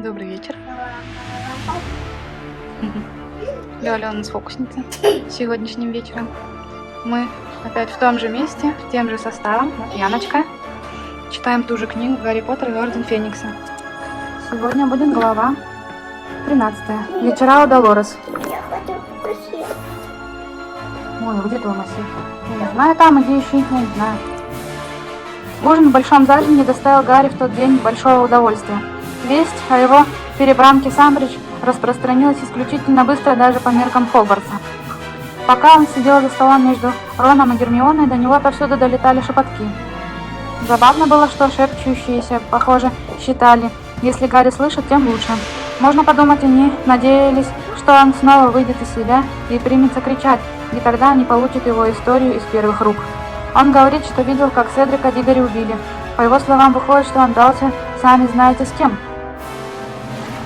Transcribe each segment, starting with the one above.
Добрый вечер. Лёля у нас фокусница сегодняшним вечером. Мы опять в том же месте, тем же составом. Вот Яночка. Читаем ту же книгу «Гарри Поттер и Орден Феникса». Сегодня будет глава 13. Вечера у Долорес. Ой, где твой массив? Я не знаю, там иди ищи, я не знаю. Ужин в большом зале не доставил Гарри в тот день большого удовольствия. Весть о его перебранке с Амбридж распространилась исключительно быстро даже по меркам Хогвартса. Пока он сидел за столом между Роном и Гермионой, до него повсюду долетали шепотки. Забавно было, что шепчущиеся, похоже, считали, если Гарри слышит, тем лучше. Можно подумать, они надеялись, что он снова выйдет из себя и примется кричать, и тогда они получат его историю из первых рук. Он говорит, что видел, как Седрика Диггори убили. По его словам, выходит, что он дался, сами знаете с кем.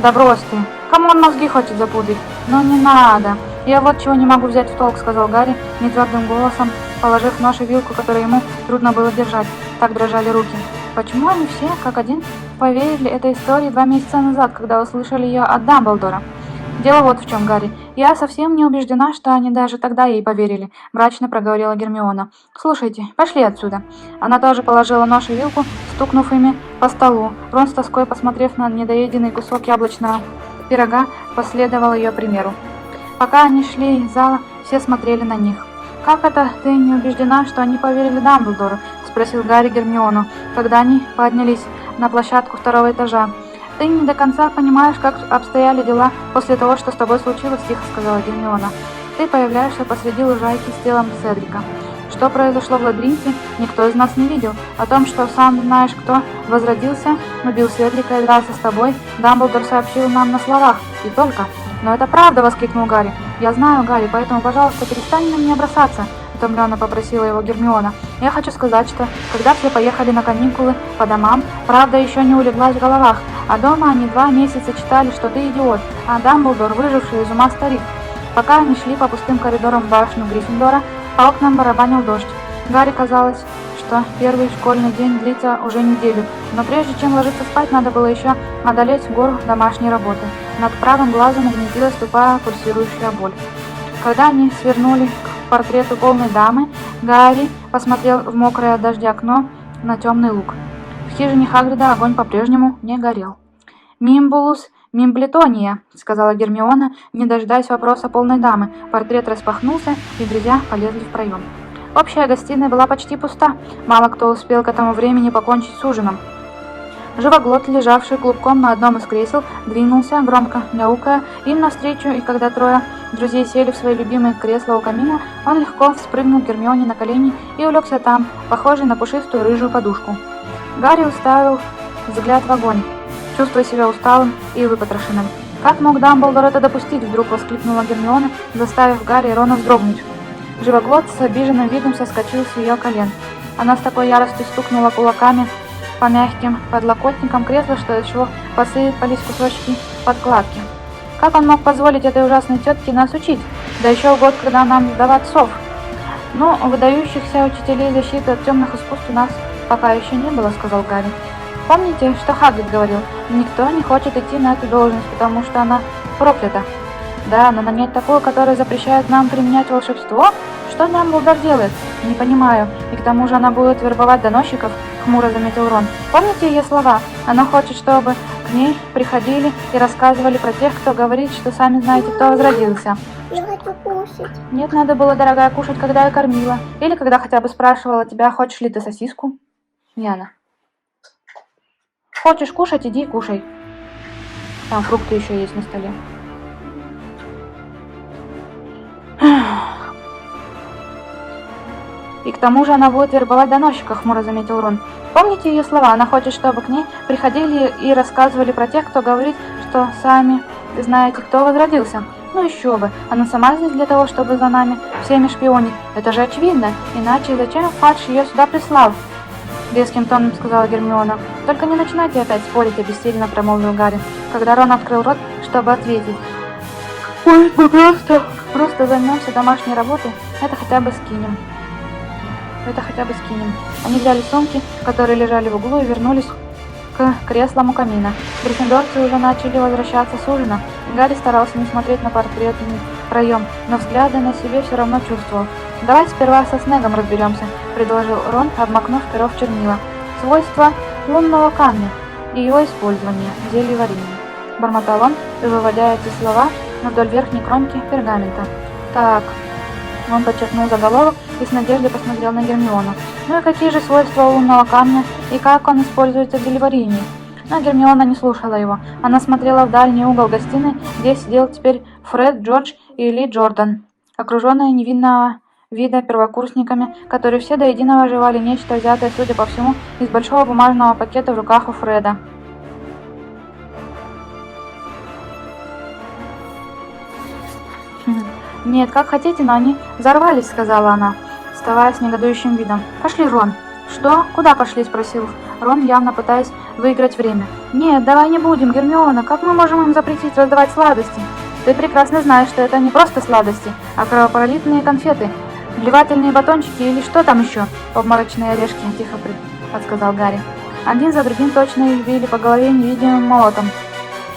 Да брось ты. Кому он мозги хочет запудрить? Но не надо. Я вот чего не могу взять в толк, сказал Гарри нетвердым голосом, положив нож и вилку, которые ему трудно было держать. Так дрожали руки. Почему они все, как один, поверили этой истории 2 месяца назад, когда услышали ее от Дамблдора? Дело вот в чем, Гарри. Я совсем не убеждена, что они даже тогда ей поверили, мрачно проговорила Гермиона. Слушайте, пошли отсюда. Она тоже положила нож и вилку, стукнув ими по столу. Рон с тоской, посмотрев на недоеденный кусок яблочного пирога, последовал ее примеру. Пока они шли из зала, все смотрели на них. «Как это ты не убеждена, что они поверили Дамблдору?» – спросил Гарри Гермиону, когда они поднялись на площадку 2-го этажа. «Ты не до конца понимаешь, как обстояли дела после того, что с тобой случилось», – тихо сказала Гермиона. «Ты появляешься посреди лужайки с телом Седрика. Что произошло в лабиринте, никто из нас не видел. О том, что сам знаешь кто возродился, убил Седрика и дрался с тобой, Дамблдор сообщил нам на словах, и только». «Но это правда!» – воскликнул Гарри. «Я знаю, Гарри, поэтому, пожалуйста, перестань на меня бросаться!» – утомленно попросила его Гермиона. «Я хочу сказать, что, когда все поехали на каникулы по домам, правда еще не улеглась в головах, а дома они 2 месяца читали, что ты идиот, а Дамблдор, выживший из ума старик». Пока они шли по пустым коридорам в башню Гриффиндора, по окнам барабанил дождь. Гарри казалось, что первый школьный день длится уже неделю, но прежде чем ложиться спать, надо было еще одолеть гору домашней работы. Над правым глазом угнездилась тупая пульсирующая боль. Когда они свернули к портрету полной дамы, Гарри посмотрел в мокрое от дождя окно на темный луг. В хижине Хагрида огонь по-прежнему не горел. «Мимбулус Мимблетония», — сказала Гермиона, не дожидаясь вопроса полной дамы. Портрет распахнулся, и друзья полезли в проем. Общая гостиная была почти пуста. Мало кто успел к этому времени покончить с ужином. Живоглот, лежавший клубком на одном из кресел, двинулся, громко мяукая, им навстречу, и когда 3 друзей сели в свои любимые кресла у камина, он легко вспрыгнул Гермионе на колени и улегся там, похожий на пушистую рыжую подушку. Гарри уставил взгляд в огонь, чувствуя себя усталым и выпотрошенным. «Как мог Дамблдор это допустить?» — вдруг воскликнула Гермиона, заставив Гарри и Рона вздрогнуть. Живоглот с обиженным видом соскочил с ее колен. Она с такой яростью стукнула кулаками по мягким подлокотникам кресла, что из чего посыпались кусочки подкладки. Как он мог позволить этой ужасной тетке нас учить? Да еще в год, когда нам сдавать сов. «Ну, выдающихся учителей защиты от темных искусств у нас пока еще не было», — сказал Гарри. «Помните, что Хагрид говорил? Никто не хочет идти на эту должность, потому что она проклята. Да, но нанять такую, которая запрещает нам применять волшебство? Что Дамблдор делает? Не понимаю. И к тому же она будет вербовать доносчиков», — хмуро заметил Рон. «Помните ее слова? Она хочет, чтобы к ней приходили и рассказывали про тех, кто говорит, что сами знаете, кто возродился». Я хочу кушать. «Нет, надо было, дорогая, кушать, когда я кормила. Или когда хотя бы спрашивала тебя, хочешь ли ты сосиску?» «Яна. Хочешь кушать, иди и кушай. Там фрукты еще есть на столе». «И к тому же она будет вербовать доносчиков», — хмуро заметил Рон. «Помните ее слова? Она хочет, чтобы к ней приходили и рассказывали про тех, кто говорит, что сами знаете, кто возродился. Ну еще бы, она сама здесь для того, чтобы за нами всеми шпионить. Это же очевидно, иначе зачем Фадж ее сюда прислал?» Резким тоном сказала Гермиона. «Только не начинайте опять спорить», — обессиленно промолвил Гарри, когда Рон открыл рот, чтобы ответить. «Ой, мы просто займемся домашней работой, это хотя бы скинем». Они взяли сумки, которые лежали в углу, и вернулись к к креслам у камина. Гриффиндорцы уже начали возвращаться с ужина. Гарри старался не смотреть на портретный проем, но взгляды на себе все равно чувствовал. «Давай сперва со Снегом разберемся», — предложил Рон, обмакнув перо в чернила. «Свойства лунного камня и его использование в зельеварении», — бормотал он, выводя эти слова вдоль верхней кромки пергамента. «Так...» — он подчеркнул заголовок и с надеждой посмотрел на Гермиону. «Ну и какие же свойства лунного камня и как он используется в зельеварении?» Но Гермиона не слушала его. Она смотрела в дальний угол гостиной, где сидел теперь Фред, Джордж и Ли Джордан, окруженные невинного вида первокурсниками, которые все до единого жевали нечто, взятое, судя по всему, из большого бумажного пакета в руках у Фреда. «Нет, как хотите, но они взорвались», — сказала она, вставая с негодующим видом. «Пошли, Рон». «Что? Куда пошли?» — спросил Рон, явно пытаясь выиграть время. «Нет, давай не будем, Гермиона. Как мы можем им запретить раздавать сладости? Ты прекрасно знаешь, что это не просто сладости, а кровопролитные конфеты, блевательные батончики или что там еще?» «Обморочные орешки», — тихо подсказал Гарри. Один за другим точно их били по голове невидимым молотом.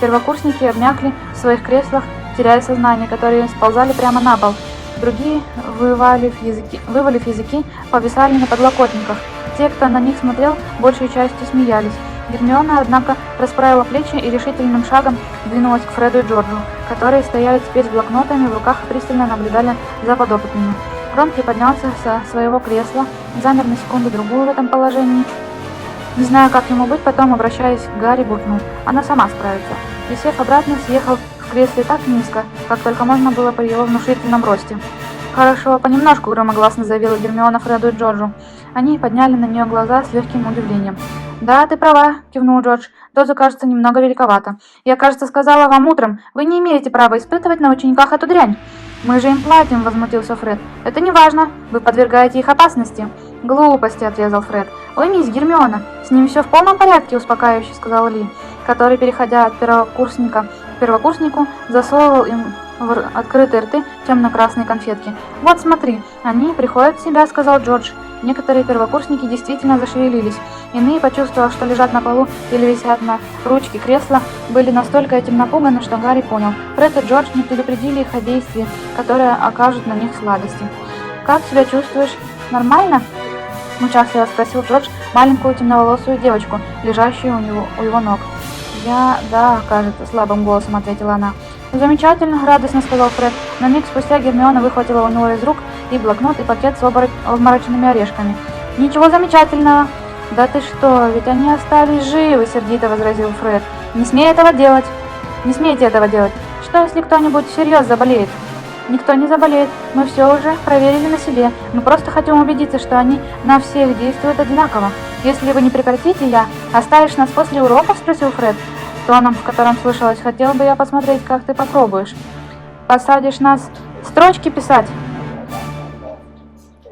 Первокурсники обмякли в своих креслах, теряя сознание, которые сползали прямо на пол. Другие, вывалив языки, повисали на подлокотниках. Те, кто на них смотрел, большей частью смеялись. Гермиона, однако, расправила плечи и решительным шагом двинулась к Фреду и Джорджу, которые стояли теперь с блокнотами в руках и пристально наблюдали за подопытными. Рон приподнялся со своего кресла, замер на секунду-другую в этом положении. Не знаю, как ему быть, потом, обращаясь к Гарри, буркнул: «Она сама справится». И, сев обратно, съехал в кресле так низко, как только можно было при его внушительном росте. «Хорошо, понемножку», — громогласно заявила Гермиона Фреду и Джорджу. Они подняли на нее глаза с легким удивлением. «Да, ты права», — кивнул Джордж. «Доза, кажется, немного великовата. Я, кажется, сказала вам утром, вы не имеете права испытывать на учениках эту дрянь». «Мы же им платим», — возмутился Фред. «Это не важно. Вы подвергаете их опасности». «Глупости», — отрезал Фред. «Уймись, Гермиона. С ними все в полном порядке», — успокаивающе сказал Ли, который, переходя от первокурсника к первокурснику, засовывал им в открытые рты темно-красные конфетки. «Вот смотри, они приходят в себя», — сказал Джордж. Некоторые первокурсники действительно зашевелились. Иные, почувствовав, что лежат на полу или висят на ручке кресла, были настолько этим напуганы, что Гарри понял. Фред и Джордж не предупредили их о действии, которое окажут на них сладости. «Как себя чувствуешь? Нормально?» — участливо спросил Джордж маленькую темноволосую девочку, лежащую у его ног. «Да, кажется», — слабым голосом ответила она. «Замечательно», — радостно сказал Фред. На миг спустя Гермиона выхватила у него из рук и блокнот, и пакет с обморочными орешками. «Ничего замечательного!» «Да ты что, ведь они остались живы!» — сердито возразил Фред. «Не смей этого делать! Не смейте этого делать! Что, если кто-нибудь всерьез заболеет?» «Никто не заболеет. Мы все уже проверили на себе. Мы просто хотим убедиться, что они на всех действуют одинаково. Если вы не прекратите, я... Оставишь нас после уроков?» — спросил Фред, тоном, в котором слышалось: «Хотел бы я посмотреть, как ты попробуешь». «Посадишь нас строчки писать?»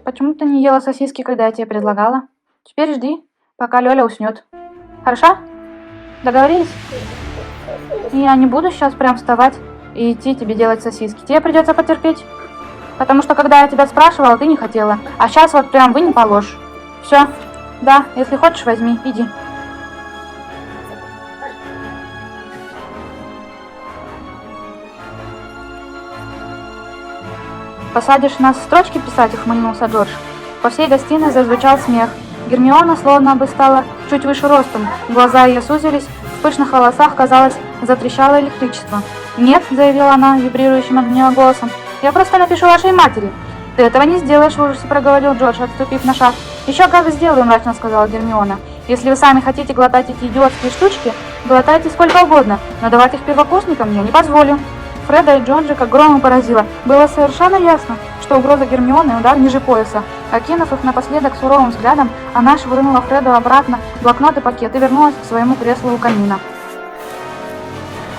«Почему ты не ела сосиски, когда я тебе предлагала? Теперь жди, пока Лёля уснет. Хорошо? Договорились? Я не буду сейчас прям вставать и идти тебе делать сосиски. Тебе придется потерпеть. Потому что когда я тебя спрашивала, ты не хотела. А сейчас вот прям вынь положь. Все. Да, если хочешь, возьми, иди». «Посадишь нас строчки писать?» — ухмыльнулся Джордж. По всей гостиной зазвучал смех. Гермиона словно бы стала чуть выше ростом. Глаза ее сузились, в пышных волосах, казалось, затрещало электричество. «Нет», — заявила она вибрирующим от гнева голосом, — «я просто напишу вашей матери». «Ты этого не сделаешь», — в ужасе проговорил Джордж, отступив на шаг. «Еще как сделаю», — мрачно сказала Гермиона. «Если вы сами хотите глотать эти идиотские штучки, глотайте сколько угодно, но давать их первокурсникам я не позволю». Фреда и Джорджа как громом поразило. Было совершенно ясно, что угроза Гермионы — удар ниже пояса. Окинув их напоследок суровым взглядом, она швырнула Фреду обратно блокнот и пакет и вернулась к своему креслу у камина.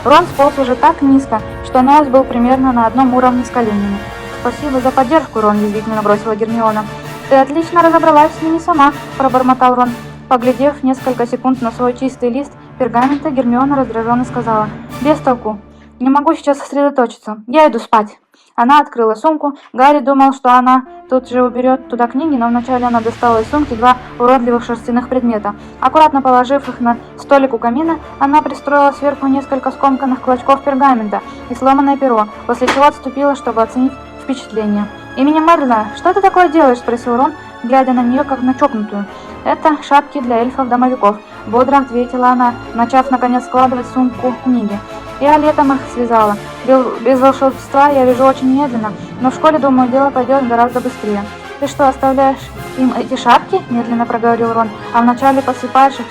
Рон сполз уже так низко, что нос был примерно на одном уровне с коленями. «Спасибо за поддержку, Рон», — язвительно бросила Гермиона. «Ты отлично разобралась с ними сама», — пробормотал Рон. Поглядев несколько секунд на свой чистый лист пергамента, Гермиона раздраженно сказала: «Без толку. Не могу сейчас сосредоточиться. Я иду спать». Она открыла сумку. Гарри думал, что она тут же уберет туда книги, но вначале она достала из сумки 2 уродливых шерстяных предмета. Аккуратно положив их на столик у камина, она пристроила сверху несколько скомканных клочков пергамента и сломанное перо, после чего отступила, чтобы оценить впечатление. «Именем Мерлина, что ты такое делаешь?» – спросил Рон, глядя на нее как на чокнутую. «Это шапки для эльфов-домовиков», – бодро ответила она, начав наконец складывать в сумку книги. «Я летом их связала. Без волшебства я вяжу очень медленно, но в школе, думаю, дело пойдет гораздо быстрее». «Ты что, оставляешь им эти шапки?» – медленно проговорил Рон. «А вначале посыпаешь их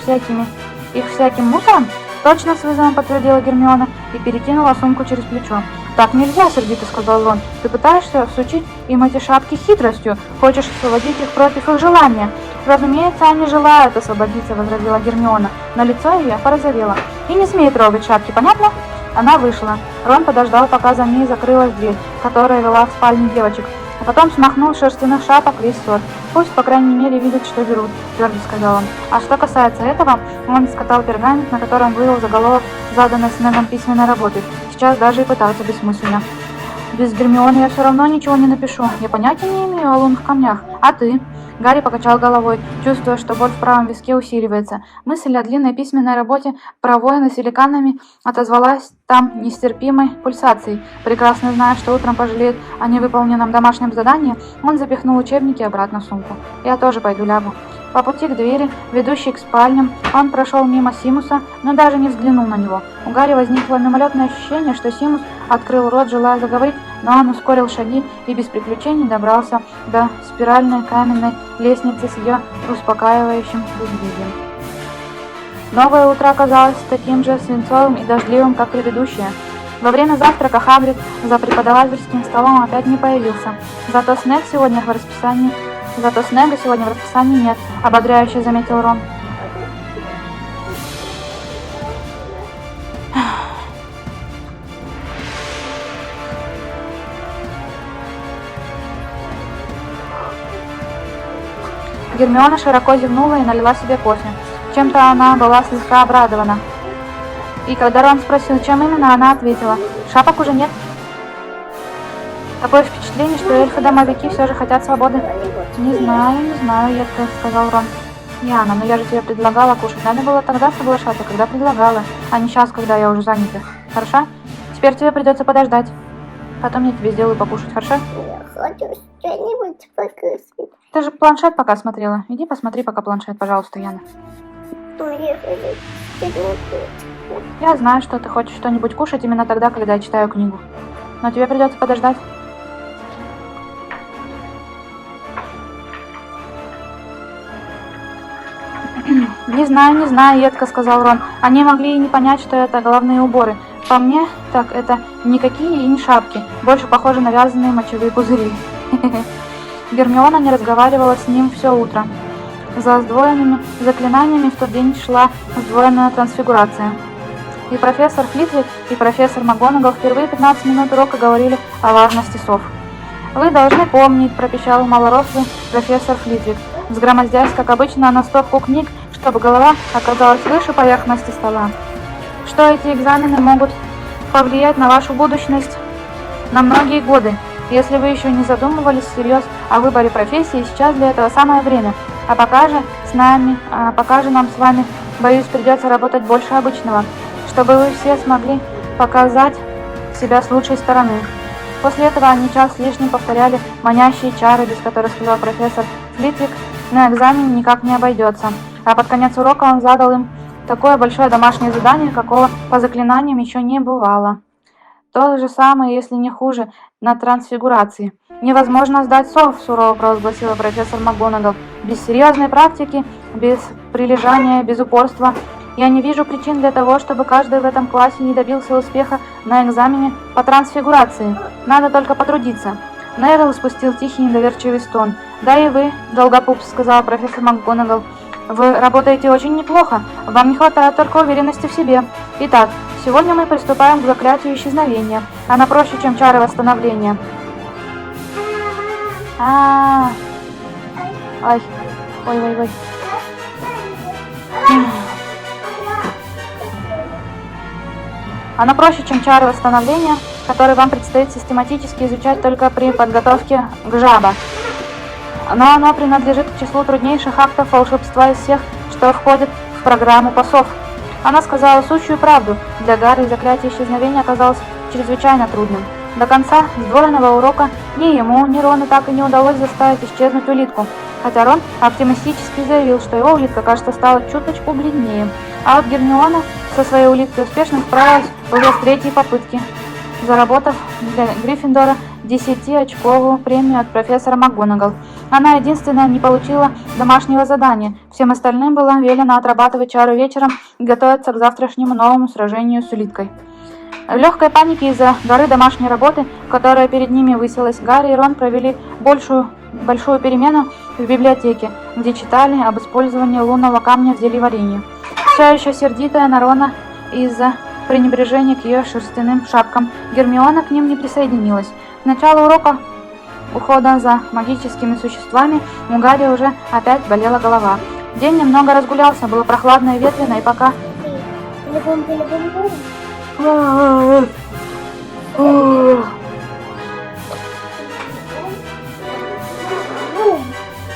всяким мусором?» «Точно», – с вызовом подтвердила Гермиона и перекинула сумку через плечо. «Так нельзя», — сердито сказал Рон. «Ты пытаешься всучить им эти шапки хитростью, хочешь освободить их против их желания». «Разумеется, они желают освободиться», — возразила Гермиона, но лицо ее порозовело. «И не смей трогать шапки, понятно?» Она вышла. Рон подождал, пока за ней закрылась дверь, которая вела в спальню девочек, а потом смахнул с шерстяных шапок весь ссор. «Пусть, по крайней мере, видят, что берут», — твердо сказал он. А что касается этого, он скатал пергамент, на котором вывел заголовок заданной Снегом письменной работы. Сейчас даже и пытаться бессмысленно. «Без Гермионы я все равно ничего не напишу. Я понятия не имею о лунных камнях. А ты?» Гарри покачал головой, чувствуя, что боль в правом виске усиливается. Мысль о длинной письменной работе про воина с великанами отозвалась там нестерпимой пульсацией. Прекрасно зная, что утром пожалеет о невыполненном домашнем задании, он запихнул учебники обратно в сумку. «Я тоже пойду лягу». По пути к двери, ведущей к спальням, он прошел мимо Симуса, но даже не взглянул на него. У Гарри возникло мимолетное ощущение, что Симус открыл рот, желая заговорить, но он ускорил шаги и без приключений добрался до спиральной каменной лестницы с ее успокаивающим безлюдием. Новое утро оказалось таким же свинцовым и дождливым, как предыдущее. Во время завтрака Хагрид за преподавательским столом опять не появился. Зато Снега сегодня в расписании нет, ободряюще заметил Рон. Гермиона широко зевнула и налила себе кофе. Чем-то она была слегка обрадована. И когда Рон спросил, чем именно, она ответила: «Шапок уже нет». Такое впечатление, что эльфы-домовики все же хотят свободы. «Не знаю», едко сказал Рон. «Яна, но я же тебе предлагала кушать. Надо было тогда соглашаться, когда предлагала, а не сейчас, когда я уже занята. Хорошо? Теперь тебе придется подождать. Потом я тебе сделаю покушать, хорошо?» Я хочу что-нибудь покушать. Ты же планшет пока смотрела. Иди посмотри пока планшет, пожалуйста, Яна. Я хочу что-нибудь. Я знаю, что ты хочешь что-нибудь кушать именно тогда, когда я читаю книгу. Но тебе придется подождать. Не знаю, едко сказал Рон. Они могли и не понять, что это головные уборы. По мне, так это никакие и не шапки. Больше похоже на вязаные мочевые пузыри. Гермиона не разговаривала с ним все утро. За сдвоенными заклинаниями в тот день шла сдвоенная трансфигурация. И профессор Флитвик, и профессор МакГонагал впервые 15 минут урока говорили о важности сов. «Вы должны помнить», – пропищал малорослый профессор Флитвик, взгромоздясь, как обычно, на стопку книг, чтобы голова оказалась выше поверхности стола, «что эти экзамены могут повлиять на вашу будущность на многие годы. Если вы еще не задумывались всерьез о выборе профессии, сейчас для этого самое время. А пока же нам с вами, боюсь, придется работать больше обычного, чтобы вы все смогли показать себя с лучшей стороны». После этого они час с лишним повторяли манящие чары, без которых, сказал профессор Флитвик, на экзамене никак не обойдется. А под конец урока он задал им такое большое домашнее задание, какого по заклинаниям еще не бывало. То же самое, если не хуже, на трансфигурации. «Невозможно сдать сов», – сурово провозгласила профессор МакГонагал. «Без серьезной практики, без прилежания, без упорства. Я не вижу причин для того, чтобы каждый в этом классе не добился успеха на экзамене по трансфигурации. Надо только потрудиться». Невилл спустил тихий недоверчивый стон. «Да и вы, долгопупс», – сказала профессор МакГонагал. «Вы работаете очень неплохо. Вам не хватает только уверенности в себе. Итак, сегодня мы приступаем к заклятию исчезновения. Она проще, чем чары восстановления». Ой. Она проще, чем чары восстановления. который вам предстоит систематически изучать только при подготовке к жаба. Но оно принадлежит к числу труднейших актов волшебства из всех, что входит в программу пасов. Она сказала сущую правду. Для Гарри заклятие исчезновения оказалось чрезвычайно трудным. До конца сдвоенного урока ни ему, ни Рону так и не удалось заставить исчезнуть улитку, хотя Рон оптимистически заявил, что его улитка, кажется, стала чуточку бледнее, а вот Гермиона со своей улиткой успешно справилась уже с третьей попытки, заработав для Гриффиндора 10-очковую премию от профессора МакГонагал. Она единственная не получила домашнего задания, всем остальным было велено отрабатывать чары вечером и готовиться к завтрашнему новому сражению с улиткой. В легкой панике из-за горы домашней работы, которая перед ними высилась, Гарри и Рон провели большую перемену в библиотеке, где читали об использовании лунного камня в зельеварении. Все еще сердитая на Рона из-за пренебрежения к ее шерстяным шапкам, Гермиона к ним не присоединилась. С начала урока ухода за магическими существами у Гарри уже опять болела голова. День немного разгулялся, было прохладно и ветрено, и пока...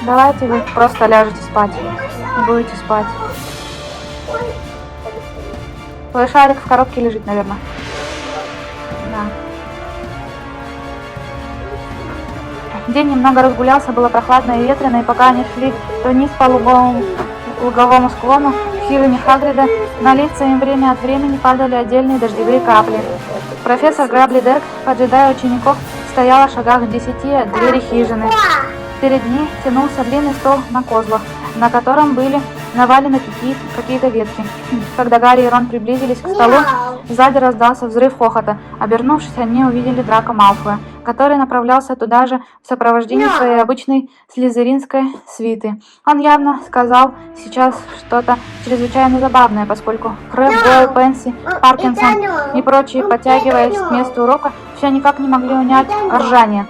Давайте вы просто ляжете спать и будете спать. Твой шарик в коробке лежит, наверное. Да. День немного разгулялся, было прохладно и ветрено, и пока они шли то вниз по луговому склону к хижине Хагрида, на лица им время от времени падали отдельные дождевые капли. Профессор Грабли-Дерк, поджидая учеников, стоял в шагах в 10 от двери хижины. Перед ней тянулся длинный стол на козлах, на котором были навалены какие-то ветки. Когда Гарри и Рон приблизились к столу, сзади раздался взрыв хохота. Обернувшись, они увидели Драко Малфоя, который направлялся туда же в сопровождении своей обычной слизеринской свиты. Он явно сказал сейчас что-то чрезвычайно забавное, поскольку Крэб, Гойл, Пенси, Паркинсон и прочие, подтягиваясь к месту урока, все никак не могли унять ржание.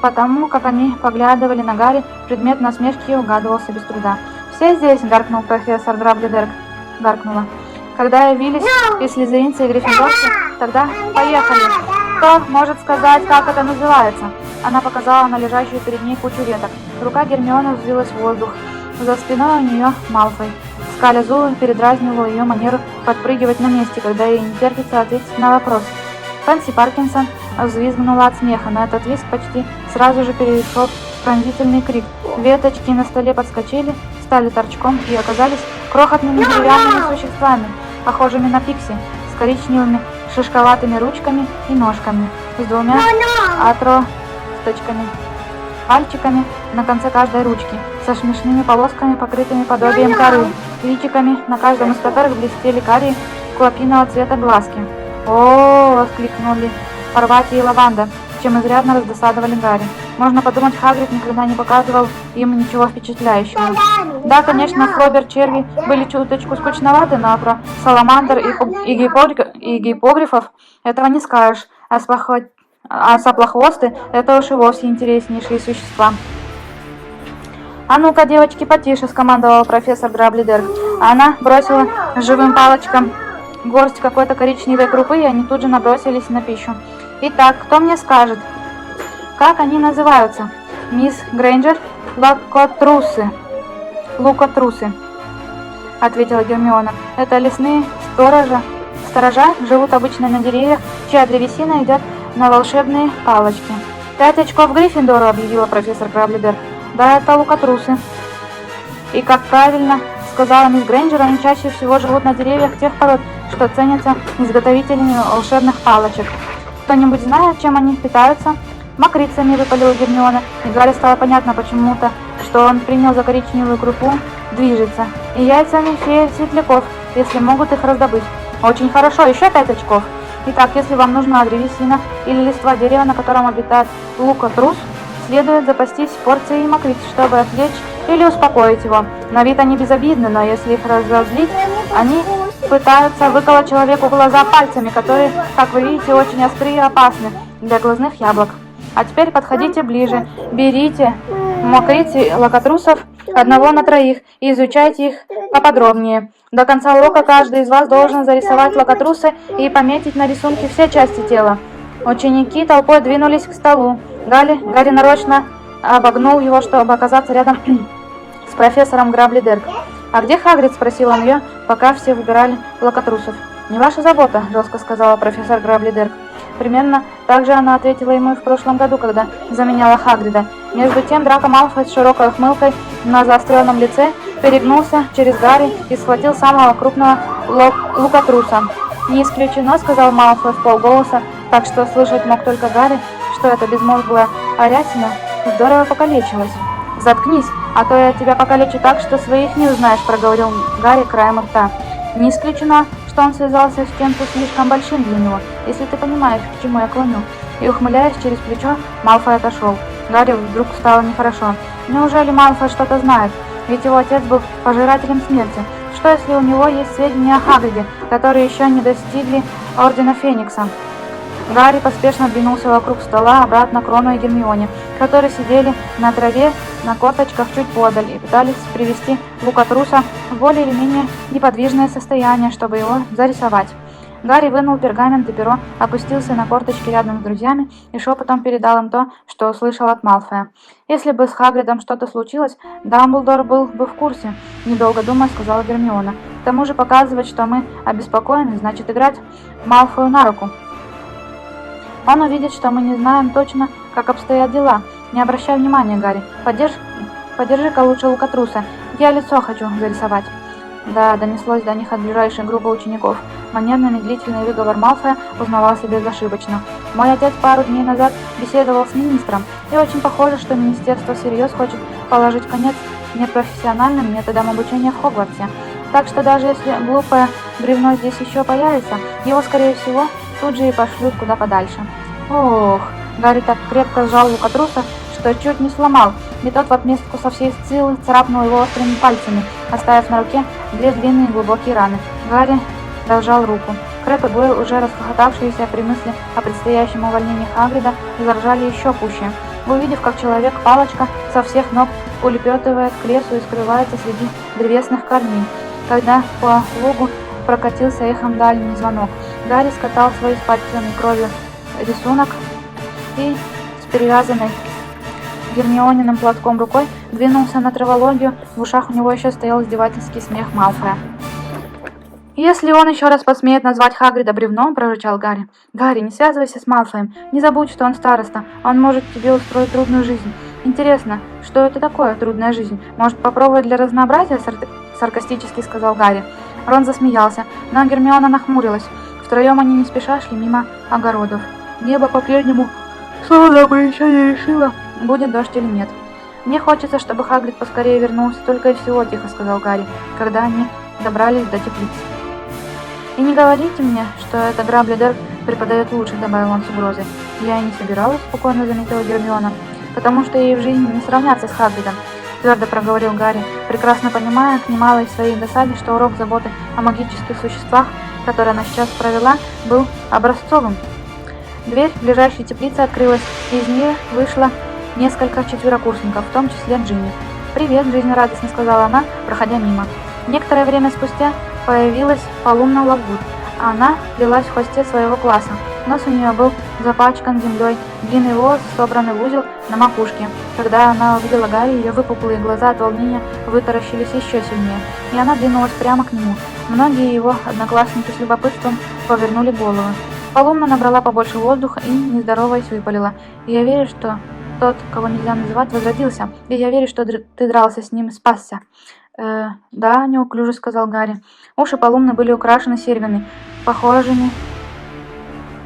Потому как они поглядывали на Гарри, предмет насмешки угадывался без труда. «Все здесь?» — гаркнул профессор Грабли-Дерк. Гаркнула. Когда явились и слизеринцы, и гриффиндорцы, тогда поехали. Кто может сказать, как это называется? Она показала на лежащую перед ней кучу веток. Рука Гермионы взвилась в воздух. За спиной у нее Малфой. Скаля зубы передразнивала ее манеру подпрыгивать на месте, когда ей не терпится ответить на вопрос. Пенси Паркинсон взвизгнула от смеха, но этот визг почти сразу же перешел в пронзительный крик. Веточки на столе подскочили, стали торчком и оказались крохотными деревянными существами, похожими на пикси, с коричневыми шишковатыми ручками и ножками, с двумя отросточками, пальчиками на конце каждой ручки, со смешными полосками, покрытыми подобием коры, личиками, на каждом из которых блестели карие клопиного цвета глазки. «О-о-о!» — воскликнули Парвати и Лаванда, чем изрядно раздосадовали Гарри. Можно подумать, Хагрид никогда не показывал им ничего впечатляющего. Да, конечно, Флобер, черви были чуточку скучноваты, но про саламандр и гипогрифов этого не скажешь, а соплохвосты — это уж и вовсе интереснейшие существа. «А ну-ка, девочки, потише!» — скомандовал профессор Грабли-Дерк. Она бросила живым палочкам горсть какой-то коричневой крупы, и они тут же набросились на пищу. «Итак, кто мне скажет, как они называются?» «Мисс Грейнджер, лукотрусы», — ответила Гермиона. «Это лесные сторожа живут обычно на деревьях, чья древесина идет на волшебные палочки». «5 очков Гриффиндору», — объявила профессор Грабли-Дерк. «Да, это лукотрусы. И, как правильно сказала мисс Грейнджер, они чаще всего живут на деревьях тех пород, что ценятся изготовителями волшебных палочек. Кто-нибудь знает, чем они питаются?» «Мокрицами», — выпалила Гермиона, и Гарри стало понятно почему-то, что он принял за коричневую крупу «движется», и яйцами феи-светляков, если могут их раздобыть. «Очень хорошо, еще 5 очков. Итак, если вам нужна древесина или листва дерева, на котором обитает лукотрус, следует запастись порцией мокриц, чтобы отвлечь или успокоить его. На вид они безобидны, но если их разозлить, они пытаются выколоть человеку глаза пальцами, которые, как вы видите, очень острые и опасны для глазных яблок. А теперь подходите ближе, берите мокрицы локотрусов 1 на 3 и изучайте их поподробнее. До конца урока каждый из вас должен зарисовать локотрусы и пометить на рисунке все части тела. Ученики толпой двинулись к столу. Гарри нарочно обогнул его, чтобы оказаться рядом с профессором Грабли-Дерк. «А где Хагрид?» – спросил он ее, пока все выбирали локотрусов. «Не ваша забота», – жестко сказала профессор Грабли-Дерк. Примерно так же она ответила ему и в прошлом году, когда заменяла Хагрида. Между тем Драко Малфой с широкой ухмылкой на заостренном лице перегнулся через Гарри и схватил самого крупного лукотруса. «Не исключено», — сказал Малфой вполголоса, так что слышать мог только Гарри, что эта безмозглая арятина здорово покалечилась. «Заткнись, а то я тебя покалечу так, что своих не узнаешь», — проговорил Гарри краем рта. «Не исключено, что он связался с кем-то слишком большим для него, если ты понимаешь, к чему я клоню». И, ухмыляясь через плечо, Малфой отошел. Гарри вдруг стало нехорошо. Неужели Малфой что-то знает? Ведь его отец был пожирателем смерти. Что, если у него есть сведения о Хагриде, которые еще не достигли Ордена Феникса? Гарри поспешно двинулся вокруг стола обратно к Рону и Гермионе, которые сидели на траве на корточках чуть подаль и пытались привести лукотруса в более или менее неподвижное состояние, чтобы его зарисовать. Гарри вынул пергамент и перо, опустился на корточки рядом с друзьями и шепотом передал им то, что услышал от Малфоя. «Если бы с Хагридом что-то случилось, Дамблдор был бы в курсе», — недолго думая сказала Гермиона. «К тому же показывать, что мы обеспокоены, значит играть Малфою на руку. Он увидит, что мы не знаем точно, как обстоят дела. Не обращай внимания, Гарри. Подержи-ка лучше лукотруса. Я лицо хочу зарисовать». «Да», — донеслось до них от ближайшей группы учеников. Манерно-медлительный выговор Малфоя узнавался безошибочно. «Мой отец пару дней назад беседовал с министром, и очень похоже, что министерство всерьез хочет положить конец непрофессиональным методам обучения в Хогвартсе. Так что даже если глупое бревно здесь еще появится, его, скорее всего, тут же и пошлют куда подальше». «Ох!» — Гарри так крепко сжал лукотруса, что чуть не сломал, и тот в отместку со всей силы царапнул его острыми пальцами, оставив на руке две длинные глубокие раны. Гарри разжал руку. Крэб и Гойл, уже расхохотавшиеся при мысли о предстоящем увольнении Хагрида, заржали еще пуще, увидев, как человек-палочка со всех ног улепетывает к лесу и скрывается среди древесных корней. Когда по лугу прокатился эхом дальний звонок, Гарри скатал свой испачканный кровью рисунок и с перевязанной Гермиониным платком рукой двинулся на травологию. В ушах у него еще стоял издевательский смех Малфоя. «Если он еще раз посмеет назвать Хагрида бревном», — прорычал Гарри. «Гарри, не связывайся с Малфоем. Не забудь, что он староста. Он может тебе устроить трудную жизнь». «Интересно, что это такое, трудная жизнь? Может, попробовать для разнообразия?» — саркастически сказал Гарри. Рон засмеялся, но Гермиона нахмурилась. Втроем они не спеша шли мимо огородов. Небо по-прежнему словно бы еще не решило, будет дождь или нет. «Мне хочется, чтобы Хагрид поскорее вернулся, только и всего», — тихо сказал Гарри, когда они добрались до теплицы. «И не говорите мне, что это Грабли-Дерк преподает лучше», — добавил он с угрозой. «Я и не собиралась», — спокойно заметила Гермиона, «потому что ей в жизни не сравняться с Хагридом», — твердо проговорил Гарри, прекрасно понимая к немалой своей досаде, что урок заботы о магических существах, который она сейчас провела, был образцовым. Дверь в ближайшей теплице открылась, и из нее вышло несколько четверокурсников, в том числе Джинни. «Привет», — жизнерадостно сказала она, проходя мимо. Некоторое время спустя появилась Полумна Локвуд. Она плелась в хвосте своего класса. Нос у нее был запачкан землей, длинный волос собранный в узел на макушке. Когда она увидела Гарри, ее выпуклые глаза от волнения вытаращились еще сильнее, и она двинулась прямо к нему. Многие его одноклассники с любопытством повернули головы. Полумна набрала побольше воздуха и, не здороваясь, выпалила: «Я верю, что тот, кого нельзя называть, возродился, и я верю, что ты дрался с ним и спасся». «Да», — неуклюже сказал Гарри. Уши Полумны были украшены серьгами, похожими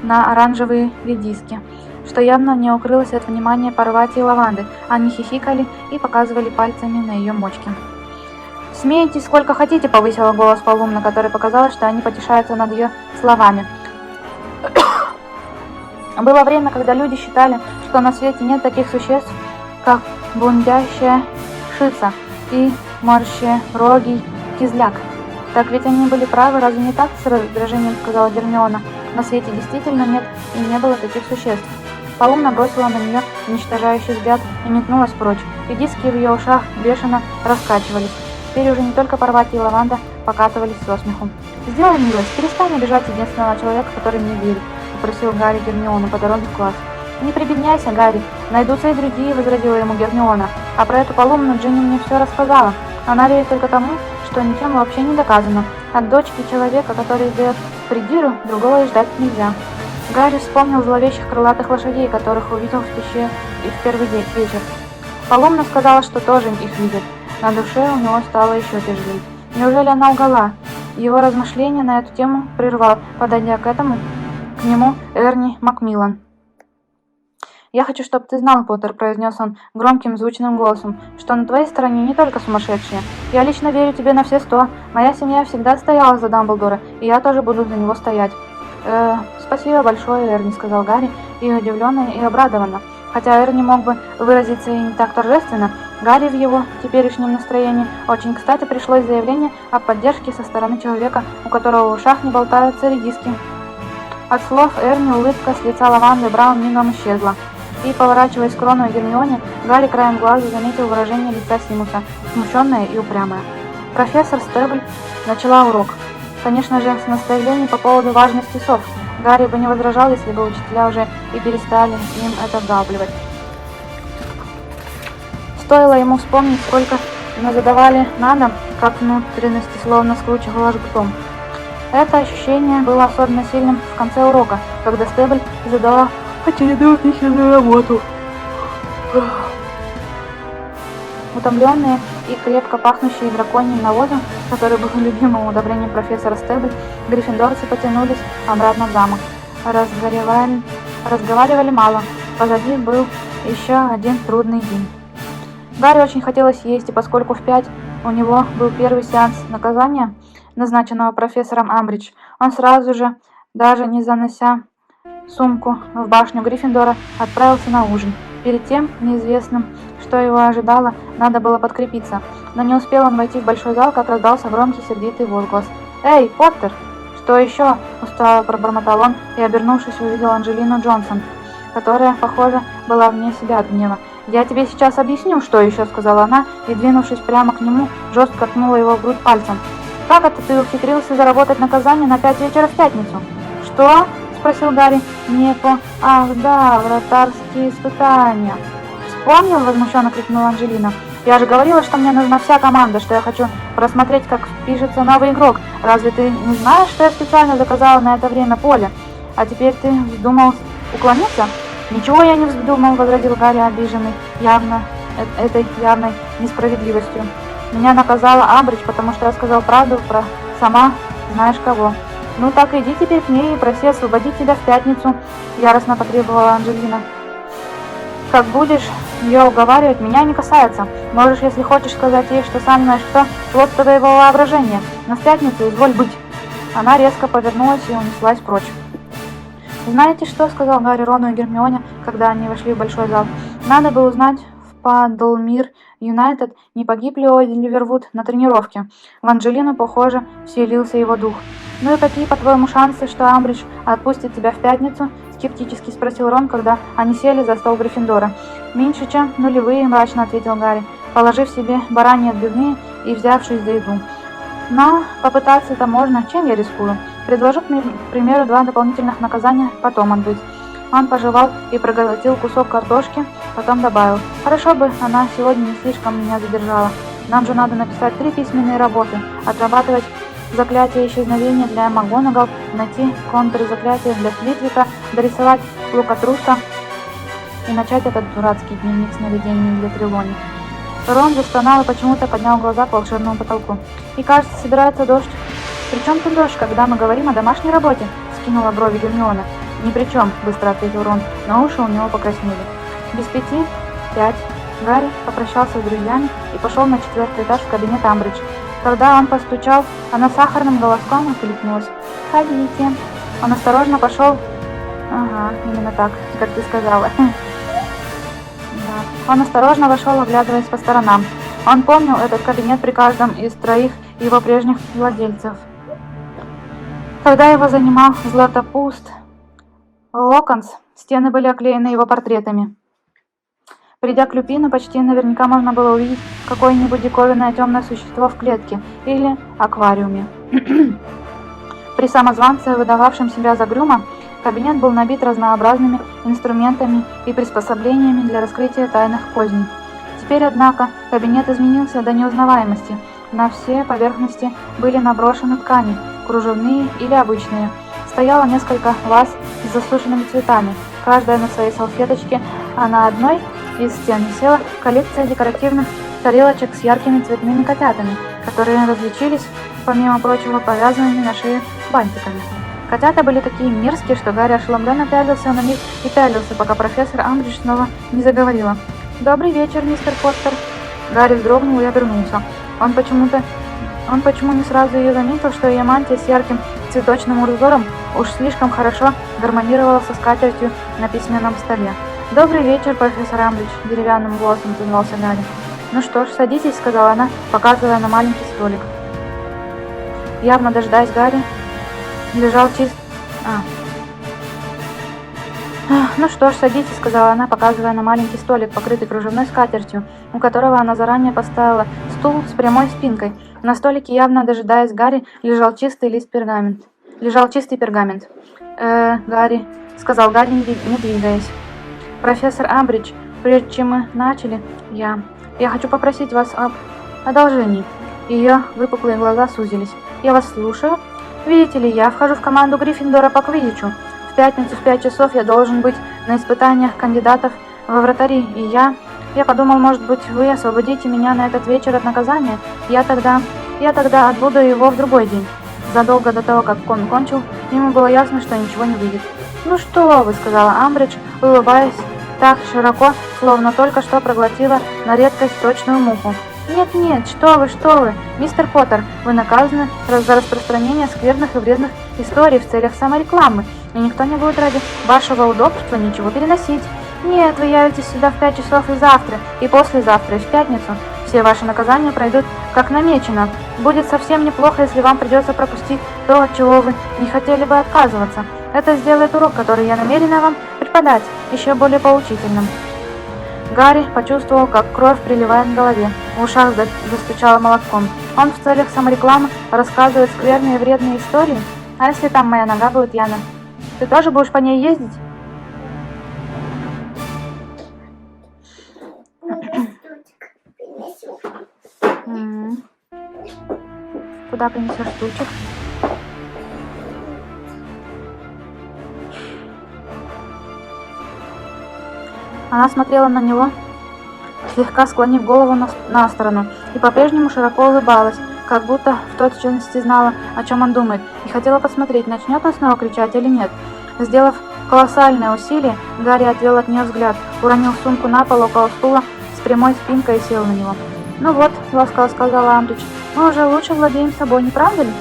на оранжевые редиски, что явно не укрылось от внимания Парвати и Лаванды. Они хихикали и показывали пальцами на ее мочки. «Смейтесь сколько хотите», — повысила голос Полумна, которой показалось, что они потешаются над ее словами. Было время, когда люди считали, что на свете нет таких существ, как блундящая шица и морщерогий кизляк. «Так ведь они были правы, разве не так?» — с раздражением сказала Гермиона. «На свете действительно нет и не было таких существ». Полумна бросила на нее уничтожающий взгляд и метнулась прочь, и диски в ее ушах бешено раскачивались. Теперь уже не только Парвати и Лаванда покатывались со смеху. «Сделай милость, перестань обижать единственного человека, который мне верит», — спросил Гарри Гермиону по дороге в класс. «Не прибедняйся, Гарри. Найдутся и другие», — возразила ему Гермиона. «А про эту поломную Джинни мне все рассказала. Она верит только тому, что ничем вообще не доказано. От дочки человека, который издает придиру, другого и ждать нельзя». Гарри вспомнил зловещих крылатых лошадей, которых увидел в пещере и в первый вечер. Поломна сказала, что тоже их видит. На душе у него стало еще тяжелее. Неужели она лгала? Его размышления на эту тему прервал, подойдя к нему Эрни Макмиллан. «Я хочу, чтобы ты знал, Поттер», — произнес он громким звучным голосом, «что на твоей стороне не только сумасшедшие. Я лично верю тебе на все 100. Моя семья всегда стояла за Дамблдора, и я тоже буду за него стоять». «Спасибо большое, Эрни», — сказал Гарри, и удивленно, и обрадованно. Хотя Эрни мог бы выразиться и не так торжественно, Гарри в его теперешнем настроении очень кстати пришлось заявление о поддержке со стороны человека, у которого в ушах не болтаются редиски. От слов Эрни улыбка с лица Лаванды Браун мигом исчезла. И, поворачиваясь к Рону и Гермионе, Гарри краем глаза заметил выражение лица Симуса, смущенное и упрямое. Профессор Стебль начала урок. Конечно же, с наставлений по поводу важности сов. Гарри бы не возражал, если бы учителя уже и перестали им это вдалбливать. Стоило ему вспомнить, сколько задавали на дом, как внутренности словно скручивало жгутом. Это ощущение было особенно сильным в конце урока, когда Стебль задала очередную письменную работу. Утомленные и крепко пахнущие драконьим навозом, который был любимым удобрением профессора Стебль, гриффиндорцы потянулись обратно в замок. Разговаривали мало. Позади был еще один трудный день. Гарри очень хотелось есть, и поскольку в 5 у него был первый сеанс наказания, назначенного профессором Амбридж, он сразу же, даже не занося сумку в башню Гриффиндора, отправился на ужин. Перед тем, неизвестным, что его ожидало, надо было подкрепиться. Но не успел он войти в большой зал, как раздался громкий сердитый возглас. «Эй, Поттер!» «Что еще?» – устало пробормотал он и, обернувшись, увидел Анджелину Джонсон, которая, похоже, была вне себя от гнева. «Я тебе сейчас объясню, что еще», – сказала она, и, двинувшись прямо к нему, жестко ткнула его в грудь пальцем. «Как это ты ухитрился заработать наказание на 5 вечера в пятницу?» «Что?» – спросил Гарри. «Не по... Ах, да, вратарские испытания». «Вспомнил?» – возмущенно крикнула Анджелина. «Я же говорила, что мне нужна вся команда, что я хочу просмотреть, как пишется новый игрок. Разве ты не знаешь, что я специально заказала на это время поле? А теперь ты вздумал уклониться?» «Ничего я не вздумал», — возразил Гарри, обиженный этой явной несправедливостью. «Меня наказала Амбридж, потому что я сказал правду про сама знаешь кого». «Ну так иди теперь к ней и проси освободить тебя в пятницу», — яростно потребовала Анджелина. «Как будешь ее уговаривать, меня не касается. Можешь, если хочешь, сказать ей, что сам знаешь кто, плод твоего воображения. Но в пятницу изволь быть». Она резко повернулась и унеслась прочь. «Знаете что?» — сказал Гарри Рону и Гермионе, когда они вошли в большой зал. «Надо бы узнать в Падлмир Юнайтед, не погиб ли Оливервуд на тренировке». В Анджелину, похоже, вселился его дух. «Ну и какие, по-твоему, шансы, что Амбридж отпустит тебя в пятницу?» — скептически спросил Рон, когда они сели за стол Гриффиндора. «Меньше, чем нулевые», — мрачно ответил Гарри, положив себе бараньи отбивные и взявшись за еду. «Но попытаться-то можно. Чем я рискую? Предложу, к примеру, 2 дополнительных наказания, потом отбыть». Он пожевал и проглотил кусок картошки, потом добавил: «Хорошо бы она сегодня не слишком меня задержала. Нам же надо написать 3 письменные работы, отрабатывать заклятие исчезновения для МакГонагал, найти контуры заклятия для Флитвика, дорисовать Лукатруса и начать этот дурацкий дневник сновидений для Трелони». Рон застонал и почему-то поднял глаза к волшебному потолку. «И кажется, собирается дождь». «При чем тут дождь, когда мы говорим о домашней работе?» — скинула брови Гермиона. «Ни при чем», — быстро ответил Рон, но уши у него покраснели. Без 5 Гарри попрощался с друзьями и пошел на 4-й этаж в кабинет Амбридж. Когда он постучал, она сахарным голоском откликнулась: «Входите». Он осторожно пошел... Ага, именно так, как ты сказала. Он осторожно вошел, оглядываясь по сторонам. Он помнил этот кабинет при каждом из 3 его прежних владельцев. Когда его занимал Златопуст Локонс, стены были оклеены его портретами. Придя к Люпину, почти наверняка можно было увидеть какое-нибудь диковинное темное существо в клетке или аквариуме. При самозванце, выдававшем себя за Грюма, Кабинет был набит разнообразными инструментами и приспособлениями для раскрытия тайных козней. Теперь, однако, кабинет изменился до неузнаваемости. На все поверхности были наброшены ткани, кружевные или обычные. Стояло несколько ваз с засушенными цветами, каждая на своей салфеточке, а на одной из стен висела коллекция декоративных тарелочек с яркими цветными котятами, которые различились, помимо прочего, повязанными на шее бантиками. Котята были такие мерзкие, что Гарри ошеломленно пялился на них и пялился, пока профессор Амбридж снова не заговорила. «Добрый вечер, мистер Поттер». Гарри вздрогнул и обернулся. Он почему не сразу ее заметил, что ее мантия с ярким цветочным узором уж слишком хорошо гармонировала со скатертью на письменном столе. «Добрый вечер, профессор Амбридж», — деревянным голосом отозвался Гарри. «Ну что ж, садитесь», — сказала она, показывая на маленький столик. Явно дожидаясь Гарри, лежал «Ну что ж, садитесь», — сказала она, показывая на маленький столик, покрытый кружевной скатертью, у которого она заранее поставила стул с прямой спинкой. На столике, явно дожидаясь Гарри, лежал чистый пергамент. «Гарри», — сказал Гарри, не двигаясь. «Профессор Амбридж, прежде чем мы начали, я хочу попросить вас об одолжении». Ее выпуклые глаза сузились. «Я вас слушаю. Видите ли, я вхожу в команду Гриффиндора по квиддичу. В пятницу в 5 часов я должен быть на испытаниях кандидатов во вратари, и я подумал, может быть, вы освободите меня на этот вечер от наказания. Я тогда отбуду его в другой день». Задолго до того, как он кончил, ему было ясно, что ничего не выйдет. «Ну что вы», — сказала Амбридж, улыбаясь так широко, словно только что проглотила на редкость точную муху. «Нет, что вы, мистер Поттер, вы наказаны за распространение скверных и вредных историй в целях саморекламы, и никто не будет ради вашего удобства ничего переносить. Нет, вы явитесь сюда в 5 часов и завтра, и послезавтра, и в пятницу. Все ваши наказания пройдут как намечено. Будет совсем неплохо, если вам придется пропустить то, от чего вы не хотели бы отказываться. Это сделает урок, который я намерена вам преподать, еще более поучительным». Гарри почувствовал, как кровь приливает к голове, в ушах застучало молотком. Он в целях саморекламы рассказывает скверные и вредные истории? А если там моя нога будет, Яна? Ты тоже будешь по ней ездить? Куда принесешь стульчик? Она смотрела на него, слегка склонив голову на сторону, и по-прежнему широко улыбалась, как будто в точности знала, о чем он думает, и хотела посмотреть, начнет он снова кричать или нет. Сделав колоссальное усилие, Гарри отвел от нее взгляд, уронил сумку на пол около стула с прямой спинкой и сел на него. «Ну вот», — ласково сказала Амбридж, — «мы уже лучше владеем собой, не правда ли?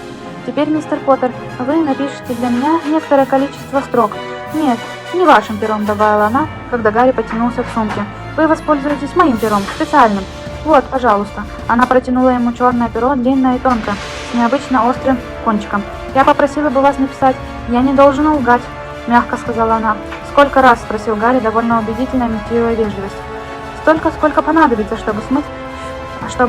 Теперь, мистер Поттер, вы напишите для меня некоторое количество строк. Нет, не вашим пером», — добавила она, когда Гарри потянулся к сумке. «Вы воспользуетесь моим пером, специальным. Вот, пожалуйста». Она протянула ему черное перо, длинное и тонкое, с необычно острым кончиком. «Я попросила бы вас написать. Я не должна лгать», — мягко сказала она. «Сколько раз?» — спросил Гарри, довольно убедительная метливая вежливость. «Столько, сколько понадобится, чтобы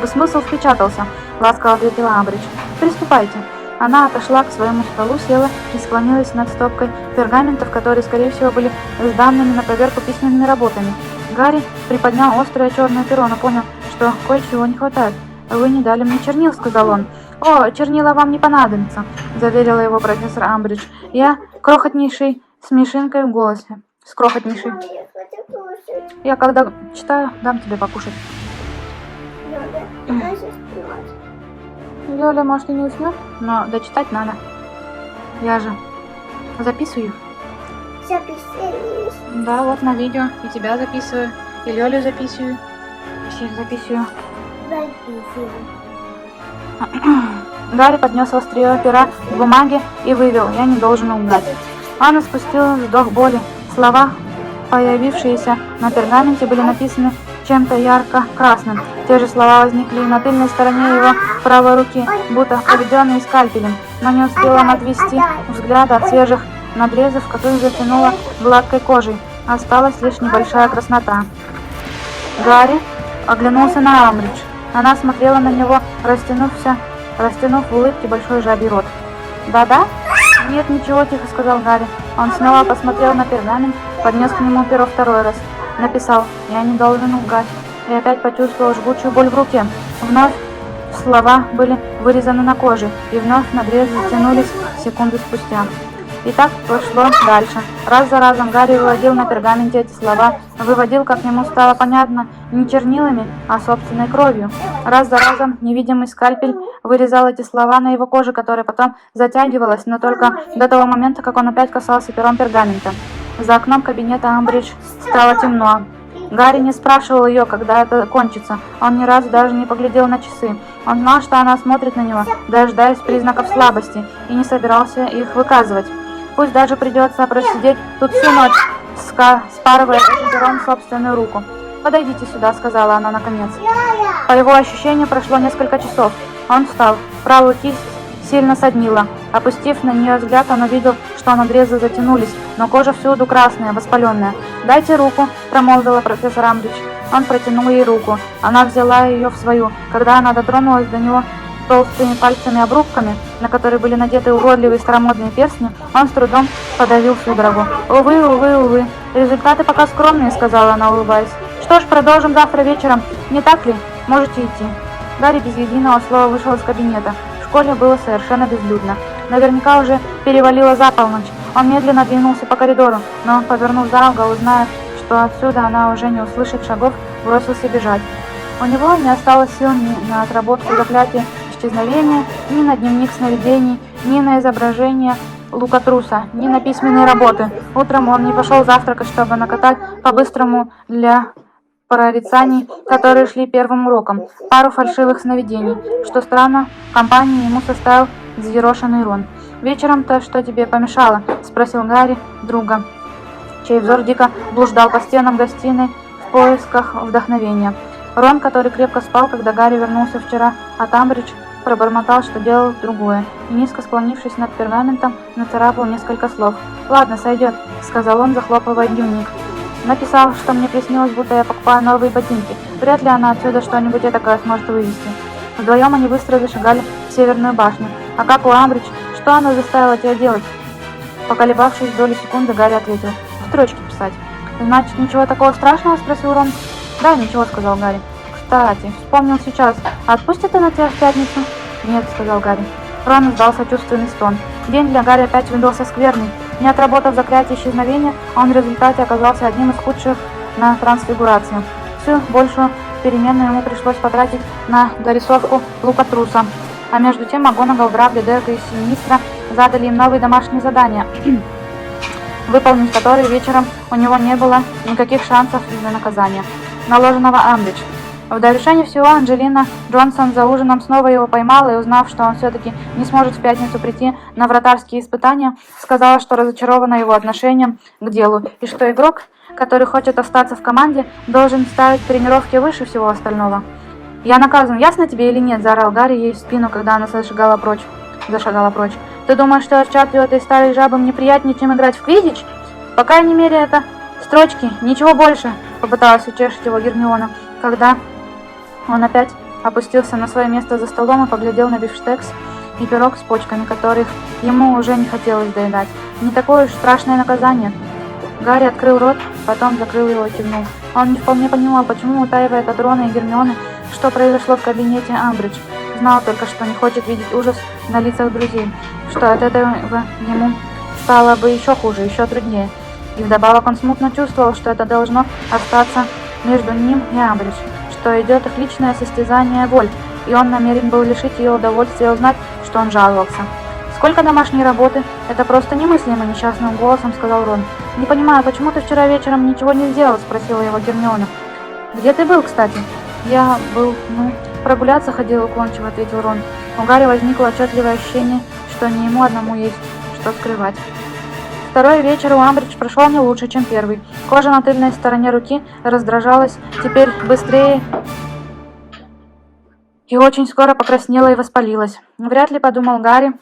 смысл впечатался», — ласково ответила Амбридж. «Приступайте». Она отошла к своему столу, села и склонилась над стопкой пергаментов, которые, скорее всего, были сданными на проверку письменными работами. Гарри приподнял острое черное перо, но понял, что кое-чего не хватает. «Вы не дали мне чернил», — сказал он. «О, чернила вам не понадобятся», — заверила его профессор Амбридж. «Я крохотнейшей смешинкой в голосе». «С крохотнейшей». «Я когда читаю, дам тебе покушать». Лёля, может, и не уснет, но дочитать надо. Я же записываю. Записываешь? Да, вот на видео. И тебя записываю, и Лёлю записываю. Всех записываю. Гарри поднес острие пера к бумаге и вывел: «Я не должен лгать». Он испустил вздох боли. Слова, появившиеся на пергаменте, были написаны чем-то ярко-красным. Те же слова возникли и на тыльной стороне его правой руки, будто поведенные скальпелем, но не успела он отвести взгляда от свежих надрезов, которые затянула гладкой кожей. Осталась лишь небольшая краснота. Гарри оглянулся на Амбридж. Она смотрела на него, растянув в улыбке большой жабий рот. «Да-да?» «Нет, ничего», — тихо сказал Гарри. Он снова посмотрел на пергамент, поднес к нему перо второй раз. Написал: «Я не должен лгать». И опять почувствовал жгучую боль в руке. Вновь слова были вырезаны на коже, и вновь надрезы затянулись секунды спустя. И так пошло дальше. Раз за разом Гарри выводил на пергаменте эти слова, выводил, как ему стало понятно, не чернилами, а собственной кровью. Раз за разом невидимый скальпель вырезал эти слова на его коже, которая потом затягивалась, но только до того момента, как он опять касался пером пергамента. За окном кабинета Амбридж стало темно. Гарри не спрашивал ее, когда это кончится. Он ни разу даже не поглядел на часы. Он знал, что она смотрит на него, дожидаясь признаков слабости, и не собирался их выказывать. Пусть даже придется просидеть тут всю ночь, спарывая этим пером собственную руку. «Подойдите сюда», — сказала она наконец. По его ощущению прошло несколько часов. Он встал. Правую кисть сильно соднила. Опустив на нее взгляд, он увидел, что надрезы затянулись, но кожа всюду красная, воспаленная. «Дайте руку», — промолвила профессор Амбридж. Он протянул ей руку. Она взяла ее в свою. Когда она дотронулась до него толстыми пальцами-обрубками, на которые были надеты уродливые старомодные перстни, он с трудом подавил судорогу. «Увы, увы, увы. Результаты пока скромные», — сказала она, улыбаясь. «Что ж, продолжим завтра вечером. Не так ли? Можете идти». Гарри без единого слова вышел из кабинета. В школе было совершенно безлюдно. Наверняка уже перевалило за полночь. Он медленно двинулся по коридору, но, повернув за угол, зная, что отсюда она уже не услышит шагов, бросился бежать. У него не осталось сил ни на отработку заклятия исчезновения, ни на дневник сновидений, ни на изображение лукатруса, ни на письменные работы. Утром он не пошел завтракать, чтобы накатать по-быстрому для прорицаний, которые шли первым уроком, пару фальшивых сновидений. Что странно, компанию ему составил взъерошенный Рон. «Вечером-то что тебе помешало?» — спросил Гарри друга, чей взор дико блуждал по стенам гостиной в поисках вдохновения. Рон, который крепко спал, когда Гарри вернулся вчера от Амбридж, пробормотал, что делал другое, и, низко склонившись над пергаментом, нацарапал несколько слов. «Ладно, сойдет», — сказал он, захлопывая дневник. «Написал, что мне приснилось, будто я покупаю новые ботинки. Вряд ли она отсюда что-нибудь этакое сможет вывести». Вдвоем они быстро зашагали в Северную башню. «А как у Амбридж? Что она заставила тебя делать?» Поколебавшись долю секунды, Гарри ответил: «Строчки писать». «Значит, ничего такого страшного?» — спросил Рон. «Да, ничего», — сказал Гарри. «Кстати, вспомнил сейчас. Отпустит она тебя в пятницу?» «Нет», — сказал Гарри. Рон издал сочувственный стон. День для Гарри опять выдался скверный. Не отработав заклятие исчезновения, он в результате оказался одним из худших на трансфигурацию. Всю большую переменную ему пришлось потратить на дорисовку лукатруса. А между тем МакГонагал, Драдли, Дерка и Синистра задали им новые домашние задания, выполнить которые вечером у него не было никаких шансов из-за наказания, наложенного Амбридж. В довершение всего Анджелина Джонсон за ужином снова его поймала и, узнав, что он все-таки не сможет в пятницу прийти на вратарские испытания, сказала, что разочарована его отношением к делу и что игрок, который хочет остаться в команде, должен ставить тренировки выше всего остального. «Я наказан, ясно тебе или нет?» – заорал Гарри ей в спину, когда она зашагала прочь. «Ты думаешь, что отчет этой старой жабы мне приятнее, чем играть в квиддич? По крайней мере, это строчки, ничего больше», – попыталась утешить его Гермиона, когда он опять опустился на свое место за столом и поглядел на бифштекс и пирог с почками, которых ему уже не хотелось доедать. «Не такое уж страшное наказание». Гарри открыл рот, потом закрыл его и кивнул. Он не вполне понимал, почему утаивает от Рона и Гермионы, что произошло в кабинете Амбридж. Знал только, что не хочет видеть ужас на лицах друзей, что от этого ему стало бы еще хуже, еще труднее. И вдобавок он смутно чувствовал, что это должно остаться между ним и Амбридж, что идет их личное состязание воль, и он намерен был лишить ее удовольствия узнать, что он жаловался. «Сколько домашней работы? Это просто немыслимо», — несчастным голосом сказал Рон. «Не понимаю, почему ты вчера вечером ничего не сделал?» — спросила его Гермиона. «Где ты был, кстати?» «Я был, прогуляться ходил», — уклончиво ответил Рон. У Гарри возникло отчетливое ощущение, что не ему одному есть что скрывать. Второй вечер у Амбридж прошел не лучше, чем первый. Кожа на тыльной стороне руки раздражалась теперь быстрее и очень скоро покраснела и воспалилась. Вряд ли, подумал Гарри,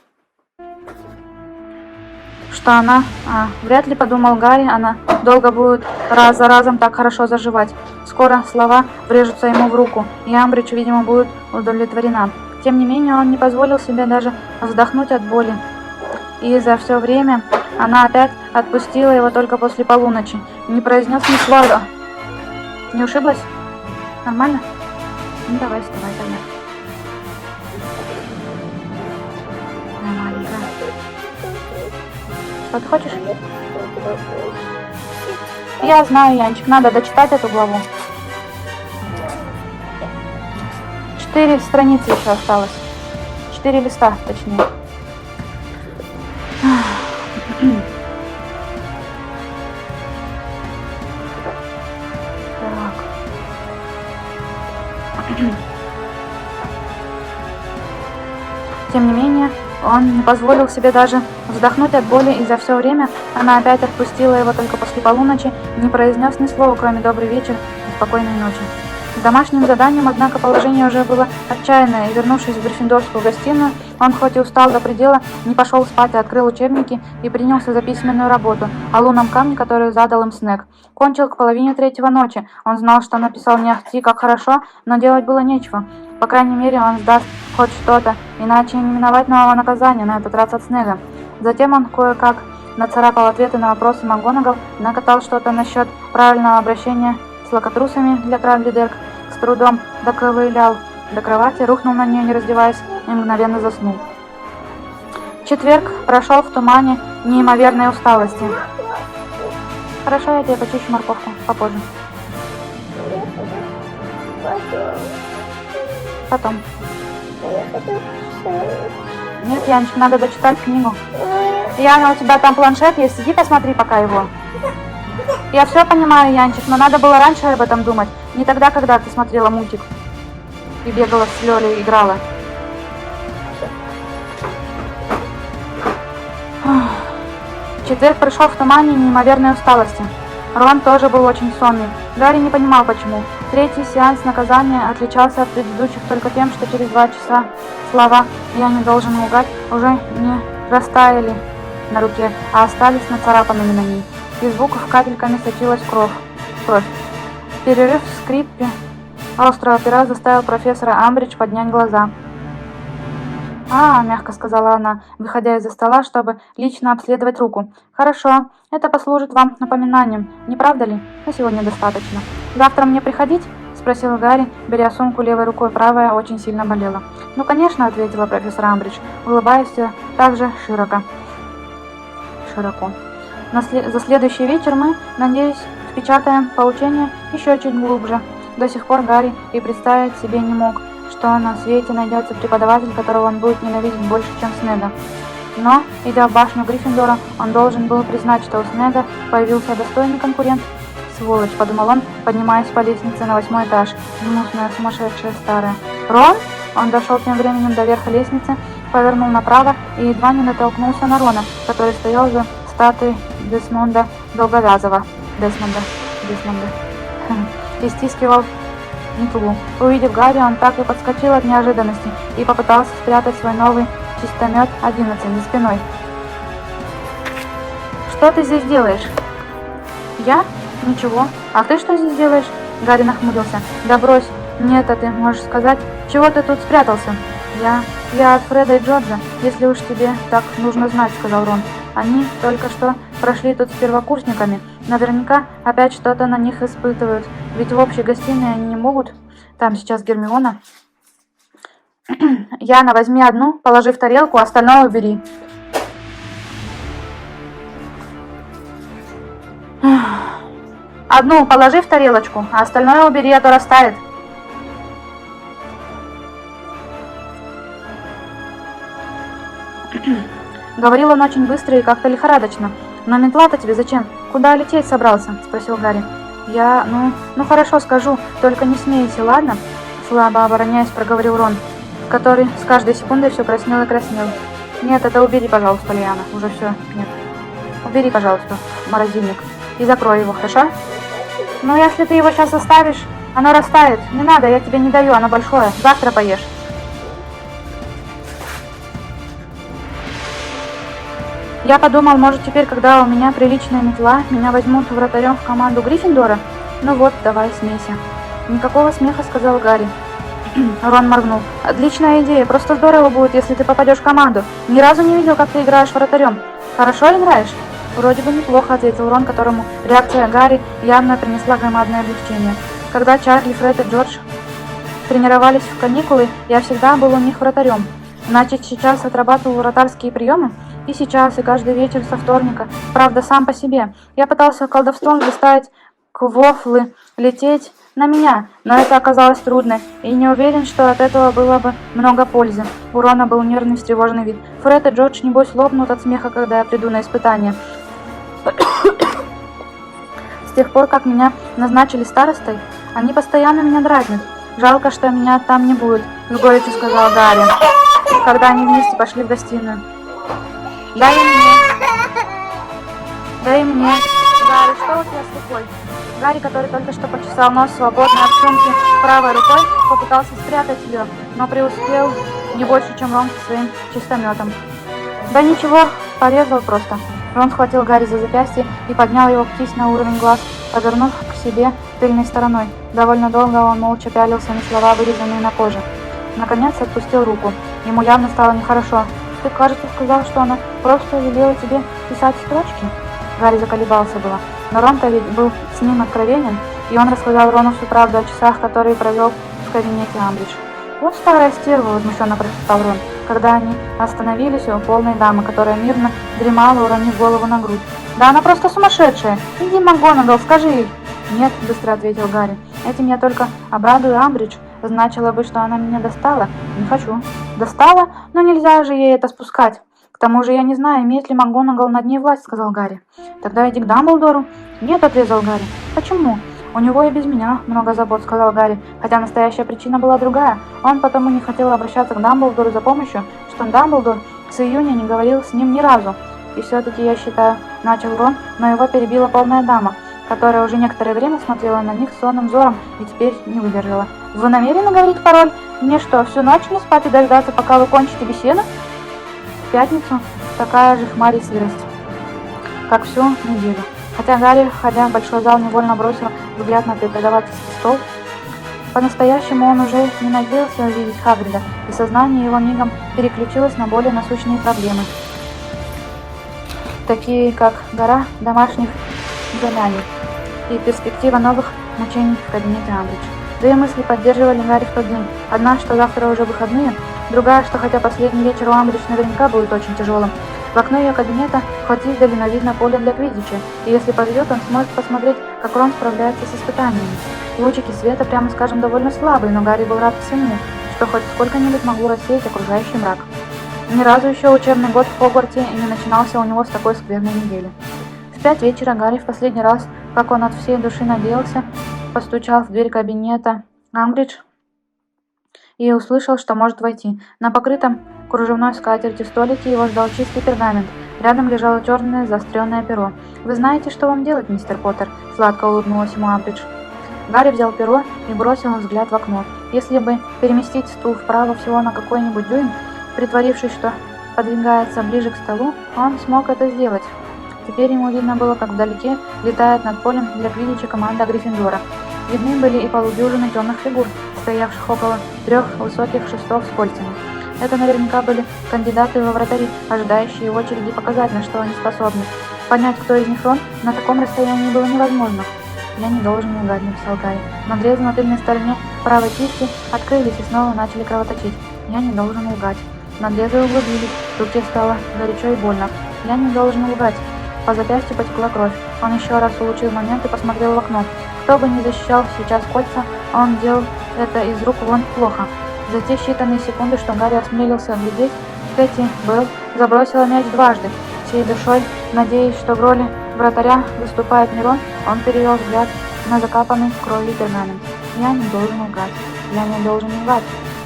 она долго будет раз за разом так хорошо заживать. Скоро слова врежутся ему в руку, и Амбридж, видимо, будет удовлетворена. Тем не менее, он не позволил себе даже вздохнуть от боли и за все время она опять отпустила его только после полуночи. Не произнес ни слова. Не ушиблась? Нормально? Ну давай, вставай тогда. Маленькая. Что ты хочешь? Я знаю, Янчик, надо дочитать эту главу. 4 страницы еще осталось. 4 листа, точнее. Так. Тем не менее, он не позволил себе даже вздохнуть от боли, и за все время она опять отпустила его только после полуночи, не произнес ни слова, кроме «добрый вечер» и «спокойной ночи». Домашним заданием, однако, положение уже было отчаянное, и, вернувшись в Гриффиндорскую гостиную, он хоть и устал до предела, не пошел спать, а открыл учебники и принялся за письменную работу о лунном камне, который задал им Снегг. Кончил к половине 3 ночи. Он знал, что написал не ахти как хорошо, но делать было нечего. По крайней мере, он сдаст хоть что-то, иначе не миновать нового наказания, на этот раз от Снегга. Затем он кое-как нацарапал ответы на вопросы МакГонагал, накатал что-то насчет правильного обращения с локотрусами для Крадли Дерк, с трудом доковылял до кровати, рухнул на нее, не раздеваясь, и мгновенно заснул. Четверг прошел в тумане неимоверной усталости. Хорошо, я тебе почищу морковку попозже. Потом. Нет, Яночка, надо дочитать книгу. Яна, у тебя там планшет есть, иди посмотри пока его. Я все понимаю, Янчик, но надо было раньше об этом думать. Не тогда, когда ты смотрела мультик и бегала с Лёлей, играла. Четверг пришел в тумане неимоверной усталости. Рон тоже был очень сонный. Гарри не понимал, почему. Третий сеанс наказания отличался от предыдущих только тем, что через 2 часа слова «я не должен лгать» уже не растаяли на руке, а остались нацарапанными на ней. Из звуков капельками сочилась кровь. Перерыв в скрипе острого пера заставил профессора Амбридж поднять глаза. Мягко сказала она, выходя из-за стола, чтобы лично обследовать руку. «Хорошо, это послужит вам напоминанием, не правда ли? На сегодня достаточно. Завтра мне приходить?» — спросил Гарри, беря сумку левой рукой, правая очень сильно болела. «Ну, конечно», — ответила профессор Амбридж, улыбаясь так же широко. За следующий вечер мы, надеюсь, впечатаем поучение еще чуть глубже. До сих пор Гарри и представить себе не мог, что на свете найдется преподаватель, которого он будет ненавидеть больше, чем Снегга. Но, идя в башню Гриффиндора, он должен был признать, что у Снегга появился достойный конкурент. «Сволочь», — подумал он, поднимаясь по лестнице на 8-й этаж, гнусная, сумасшедшая, старая. «Рон?» Он дошел тем временем до верха лестницы, повернул направо и едва не натолкнулся на Рона, который стоял за статуей Десмонда Долговязого. Десмонда. И стискивал метлу. Увидев Гарри, он так и подскочил от неожиданности и попытался спрятать свой новый чистомет 11 за спиной. «Что ты здесь делаешь?» «Я? Ничего. А ты что здесь делаешь?» Гарри нахмурился. «Да брось, мне-то ты можешь сказать, чего ты тут спрятался?» «Я от Фреда и Джорджа, если уж тебе так нужно знать», — сказал Рон. «Они только что прошли тут с первокурсниками. Наверняка опять что-то на них испытывают, ведь в общей гостиной они не могут. Там сейчас Гермиона». «Яна, возьми одну, положи в тарелку, остальное убери». «Одну положи в тарелочку, а остальное убери, а то растает». Говорил он очень быстро и как-то лихорадочно. «Но метла-то тебе зачем? Куда лететь собрался?» — спросил Гарри. Ну хорошо, скажу, только не смейся, ладно?» Слабо обороняясь, проговорил Рон, который с каждой секундой все краснел и краснел. «Нет, это убери, пожалуйста, Лиана, уже все, нет. Убери, пожалуйста, в морозильник и закрой его, хорошо? Ну, если ты его сейчас оставишь, оно растает. Не надо, я тебе не даю, оно большое, завтра поешь». «Я подумал, может, теперь, когда у меня приличная метла, меня возьмут вратарем в команду Гриффиндора? Ну вот, давай, смейся». «Никакого смеха», — сказал Гарри. Рон моргнул. Отличная идея. Просто здорово будет, если ты попадешь в команду. Ни разу не видел, как ты играешь вратарем. Хорошо играешь? Вроде бы неплохо, ответил Рон, которому реакция Гарри явно принесла громадное облегчение. Когда Чарли, Фред и Джордж тренировались в каникулы, я всегда был у них вратарем. Значит, сейчас отрабатывал вратарские приемы? И сейчас, и каждый вечер со вторника. Правда, сам по себе. Я пытался колдовством заставить квофлы лететь на меня, но это оказалось трудно, и не уверен, что от этого было бы много пользы. У Рона был нервный, встревоженный вид. Фред и Джордж, небось, лопнут от смеха, когда я приду на испытание. С тех пор, как меня назначили старостой, они постоянно меня дразнят. Жалко, что меня там не будет, с горечью сказал Гарри, когда они вместе пошли в гостиную. Дай мне. Гарри, что у тебя с рукой? Гарри, который только что почесал нос свободно от сумки правой рукой, попытался спрятать ее, но преуспел не больше, чем Рон со своим чистометом. Да ничего, порезал просто. Рон схватил Гарри за запястье и поднял его кисть на уровень глаз, повернув к себе тыльной стороной. Довольно долго он молча пялился на слова, вырезанные на коже. Наконец отпустил руку. Ему явно стало нехорошо. Ты, кажется, сказал, что она просто велела тебе писать строчки? Гарри заколебался было. Но Рон-то ведь был с ним откровенен, и он рассказал Рону всю правду о часах, которые провел в кабинете Амбридж. «Вот старая стерва», — возмущенно прошептал Рон, когда они остановились у полной дамы, которая мирно дремала, уронив голову на грудь. «Да она просто сумасшедшая! Иди, МакГонагал, скажи ей!» «Нет», — быстро ответил Гарри, — «этим я только обрадую Амбридж. Значило бы, что она меня достала. Не хочу». «Достала? Но нельзя же ей это спускать. К тому же я не знаю, имеет ли МакГонагал над ней власть», — сказал Гарри. «Тогда иди к Дамблдору». «Нет», — отрезал Гарри. «Почему?» «У него и без меня много забот», — сказал Гарри, хотя настоящая причина была другая. Он потому не хотел обращаться к Дамблдору за помощью, что Дамблдор с июня не говорил с ним ни разу. «И все-таки, я считаю», — начал Рон, но его перебила полная дама, которая уже некоторое время смотрела на них сонным взором и теперь не выдержала. «Вы намерены говорить пароль? Мне что, всю ночь не спать и дождаться, пока вы кончите беседу?» В пятницу такая же хмарь и сырость, как всю неделю. Хотя Гарри, входя в большой зал, невольно бросил взгляд на преподавательский стол. По-настоящему он уже не надеялся увидеть Хагрида, и сознание его мигом переключилось на более насущные проблемы, такие как гора домашних заданий и перспектива новых мучений в кабинете Амбридж. Две мысли поддерживали Гарри в тот день. Одна, что завтра уже выходные, другая, что хотя последний вечер у Амбридж наверняка будет очень тяжелым. В окно ее кабинета хоть издали, но видно поле для квиддича, и если повезет, он сможет посмотреть, как Рон справляется с испытаниями. Лучики света, прямо скажем, довольно слабые, но Гарри был рад всему, что хоть сколько-нибудь могло рассеять окружающий мрак. Ни разу еще учебный год в Хогвартсе и не начинался у него с такой скверной недели. В 5 вечера Гарри в последний раз, как он от всей души надеялся, постучал в дверь кабинета Амбридж и услышал, что может войти. На покрытом кружевной скатертью столике его ждал чистый пергамент. Рядом лежало черное заостренное перо. «Вы знаете, что вам делать, мистер Поттер?» — сладко улыбнулась ему Амбридж. Гарри взял перо и бросил взгляд в окно. Если бы переместить стул вправо всего на какой-нибудь дюйм, притворившись, что подвигается ближе к столу, он смог это сделать. Теперь ему видно было, как вдалеке летает над полем для квиддича команда Гриффиндора. Видны были и полудюжины темных фигур, стоявших около 3 высоких шестов с кольцами. Это наверняка были кандидаты во вратари, ожидающие в очереди показать, на что они способны. Понять, кто из них Рон, на таком расстоянии было невозможно. «Я не должен лгать», — написал Гарри. Надрезы на тыльной стороне правой кисти открылись и снова начали кровоточить. «Я не должен лгать». Надрезы углубились, в руке стало горячо и больно. «Я не должен лгать». По запястью потекла кровь. Он еще раз улучил момент и посмотрел в окно. Кто бы ни защищал сейчас кольца, он делал это из рук вон плохо. За те считанные секунды, что Гарри осмелился глядеть, Кэти Белл забросила мяч дважды. Всей душой, надеясь, что в роли вратаря выступает не Рон, он перевел взгляд на закапанный кровью пергамент. «Я не должен лгать. Я не должен лгать».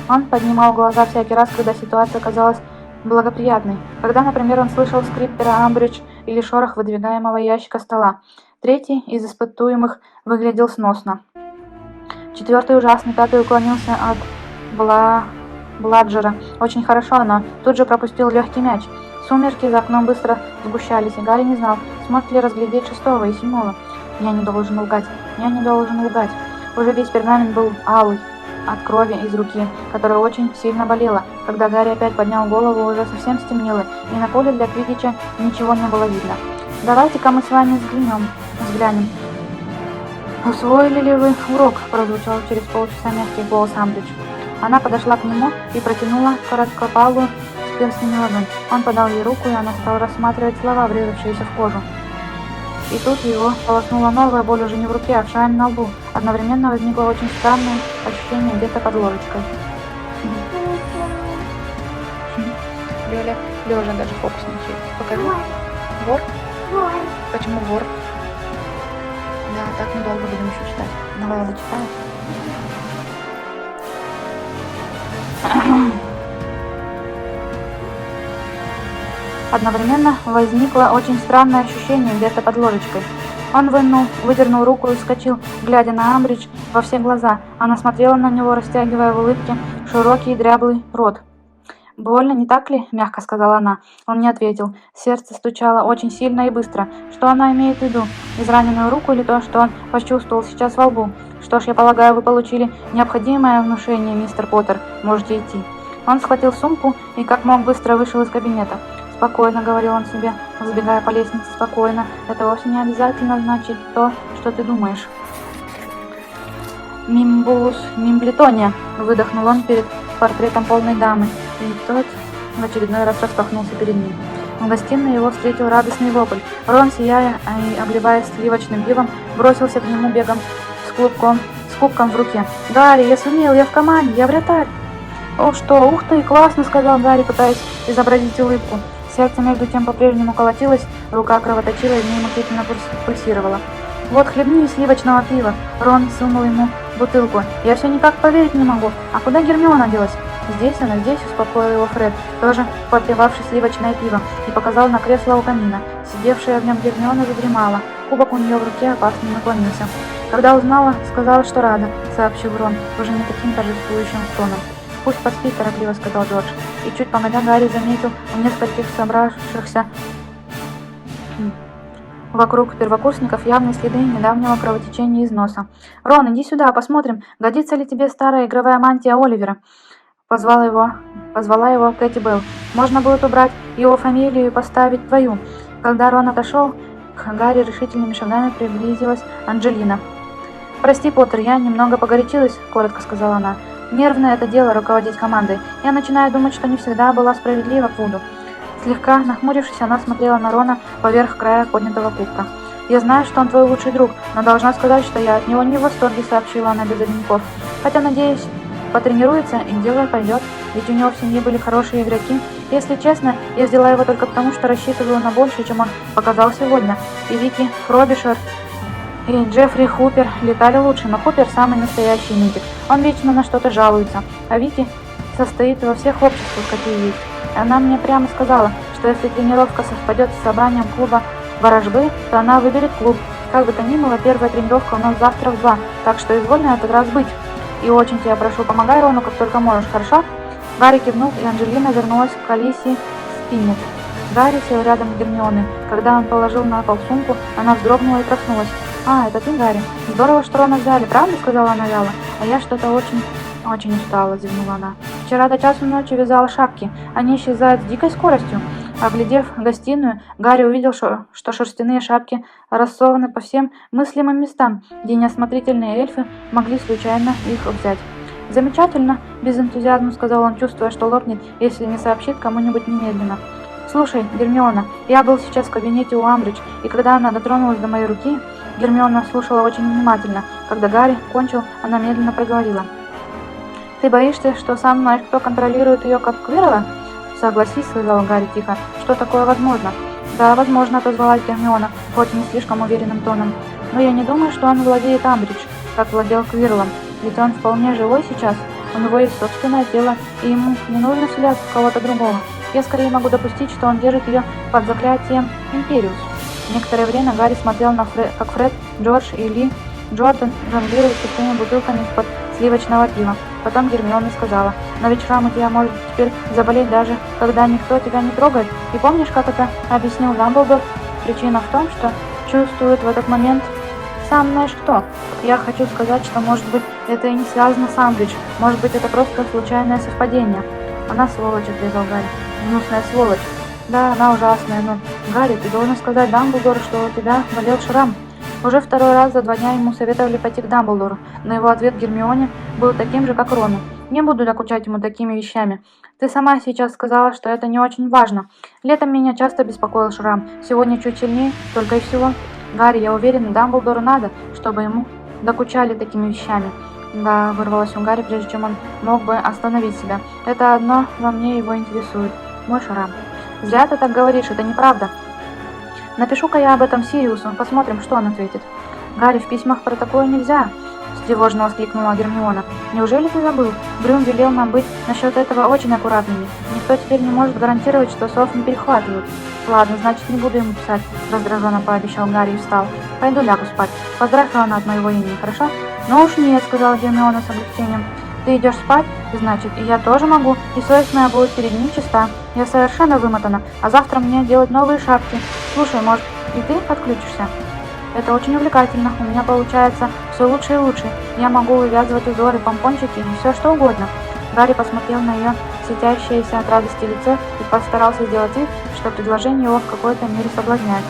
Он поднимал глаза всякий раз, когда ситуация казалась благоприятной. Когда, например, он слышал скрип пера Амбридж или шорох выдвигаемого ящика стола. Третий из испытуемых выглядел сносно. Четвертый ужасный, пятый уклонился от Бладжера. Очень хорошо, но тут же пропустил легкий мяч. Сумерки за окном быстро сгущались, и Гарри не знал, сможет ли разглядеть 6-го и 7-го. «Я не должен лгать. Я не должен лгать». Уже весь пергамент был алый. от крови из руки, которая очень сильно болела. Когда Гарри опять поднял голову, уже совсем стемнело, и на поле для квиддича ничего не было видно. «Давайте-ка мы с вами взглянем. «Усвоили ли вы урок?» – прозвучал через полчаса мягкий голос Амбридж. Она подошла к нему и протянула короткопалую с перстнями ладонь. Он подал ей руку, и она стала рассматривать слова, врезавшиеся в кожу. И тут его полоснула новая боль уже не в руке, а в шраме на лбу. Одновременно возникло очень странное ощущение где-то под ложечкой. Лёля, Лёжа даже фокусничает. Покажи. Вор? Вор. Почему вор? Да, так недолго будем еще читать. Давай я дочитаю. Одновременно возникло очень странное ощущение где-то под ложечкой. Он выдернул руку и вскочил, глядя на Амбридж во все глаза. Она смотрела на него, растягивая в улыбке широкий дряблый рот. «Больно, не так ли?» – мягко сказала она. Он не ответил. Сердце стучало очень сильно и быстро. Что она имеет в виду? Израненную руку или то, что он почувствовал сейчас во лбу? «Что ж, я полагаю, вы получили необходимое внушение, мистер Поттер. Можете идти». Он схватил сумку и как мог быстро вышел из кабинета. «Спокойно», — говорил он себе, взбегая по лестнице, — «спокойно. Это вовсе не обязательно значит то, что ты думаешь». «Мимбулус мимблетония», — выдохнул он перед портретом полной дамы, и тот в очередной раз распахнулся перед ним. В гостиной его встретил радостный вопль. Рон, сияя и обливаясь сливочным пивом, бросился к нему бегом с кубком в руке. «Гарри, я сумел, я в команде, я вратарь!» «О, что, ух ты, классно!» — сказал Гарри, пытаясь изобразить улыбку. Сердце между тем по-прежнему колотилось, рука кровоточила и в ней мучительно пульсировала. «Вот, хлебни сливочного пива!» Рон сунул ему бутылку. «Я все никак поверить не могу. А куда Гермиона делась?» «Здесь она, здесь», — успокоил его Фред, тоже попивавший сливочное пиво, и показал на кресло у камина. Сидевшая в нем Гермиона задремала. Кубок у нее в руке опасно наклонился. «Когда узнала, сказала, что рада», — сообщил Рон, уже не таким торжествующим тоном. «Пусть поспит», — торопливо сказал Джордж. И чуть погодя Гарри заметил у нескольких собравшихся вокруг первокурсников явные следы недавнего кровотечения из носа. «Рон, иди сюда, посмотрим, годится ли тебе старая игровая мантия Оливера?» Позвала его Кэти Белл. «Можно будет убрать его фамилию и поставить твою». Когда Рон отошел, к Гарри решительными шагами приблизилась Анджелина. «Прости, Поттер, я немного погорячилась», — коротко сказала она. «Нервное это дело руководить командой. Я начинаю думать, что не всегда была справедлива к Вуду». Слегка нахмурившись, она смотрела на Рона поверх края поднятого кубка. «Я знаю, что он твой лучший друг, но должна сказать, что я от него не в восторге», — сообщила она без обиняков. «Хотя, надеюсь, потренируется и дело пойдет, ведь у него в семье были хорошие игроки. Если честно, я взяла его только потому, что рассчитывала на больше, чем он показал сегодня. И Вики Фробишер и Джеффри Хупер летали лучше, но Хупер самый настоящий нытик. Он вечно на что-то жалуется, а Вики состоит во всех обществах, какие есть. Она мне прямо сказала, что если тренировка совпадет с собранием клуба ворожбы, то она выберет клуб. Как бы то ни было, первая тренировка у нас завтра в 2, так что изволь на этот раз быть. И очень тебя прошу, помогай Рону, как только можешь, хорошо?» Гарри кивнул, и Анджелина вернулась к Алисии Спиннет. Гарри сел рядом с Гермионой. Когда он положил на пол сумку, она вздрогнула и проснулась. «А, это ты, Гарри? Здорово, что Рона взяли, правда?» — сказала она вяло. «А я что-то очень устала», — зевнула она. «Вчера до часу ночи вязала шапки. Они исчезают с дикой скоростью». Оглядев гостиную, Гарри увидел, что шерстяные шапки рассованы по всем мыслимым местам, где неосмотрительные эльфы могли случайно их взять. «Замечательно», — без энтузиазма сказал он, чувствуя, что лопнет, если не сообщит кому-нибудь немедленно. «Слушай, Гермиона, я был сейчас в кабинете у Амбридж, и когда она дотронулась до моей руки...» Гермиона слушала очень внимательно. Когда Гарри кончил, она медленно проговорила. «Ты боишься, что со мной кто контролирует ее, как Квирла?» «Согласись», — сказал Гарри тихо, — «что такое возможно?» «Да, возможно», — отозвалась Гермиона, хоть не слишком уверенным тоном. «Но я не думаю, что он владеет Амбридж, как владел Квирлом, ведь он вполне живой сейчас, у него есть собственное тело, и ему не нужно вселяться в кого-то другого. Я скорее могу допустить, что он держит ее под заклятием Империус». Некоторое время Гарри смотрел как Фред, Джордж и Ли Джордан жонглируют пустыми бутылками из-под сливочного пива. Потом Гермиона сказала: «Но ведь шрам у тебя может теперь заболеть даже, когда никто тебя не трогает. И помнишь, как это объяснил Дамблдор? Причина в том, что чувствует в этот момент Сам знаешь кто. Я хочу сказать, что, может быть, это и не связано с Амбридж. Может быть, это просто случайное совпадение. Она сволочь, отрезал Гарри. Гнусная сволочь. Да, она ужасная, но... Гарри, ты должен сказать Дамблдору, что у тебя болел шрам. Уже второй раз за 2 дня ему советовали пойти к Дамблдору, но его ответ Гермионе был таким же, как Рону. Не буду докучать ему такими вещами. Ты сама сейчас сказала, что это не очень важно. Летом меня часто беспокоил шрам. Сегодня чуть сильнее, только и всего. Гарри, я уверена, Дамблдору надо, чтобы ему докучали такими вещами. Да, вырвалось у Гарри, прежде чем он мог бы остановить себя. Это одно во мне его интересует. Мой шрам. Зря ты так говоришь, это неправда. Напишу-ка я об этом Сириусу, посмотрим, что он ответит. Гарри, в письмах про такое нельзя, встревоженно воскликнула Гермиона. Неужели ты забыл? Грюм велел нам быть насчет этого очень аккуратными. Никто теперь не может гарантировать, что сов не перехватывают. Ладно, значит, не буду ему писать, раздраженно пообещал Гарри и встал. Пойду лягу спать. Поздравь Рона от моего имени, хорошо? Ну уж нет, сказала Гермиона с облегчением. Ты идешь спать, значит, и я тоже могу, и совесть моя будет перед ним чиста. Я совершенно вымотана, а завтра мне делать новые шапки. Слушай, может, и ты отключишься? Это очень увлекательно, у меня получается все лучше и лучше. Я могу вывязывать узоры, помпончики и все что угодно. Гарри посмотрел на ее светящееся от радости лицо и постарался сделать вид, что предложение его в какой-то мере соблазняет.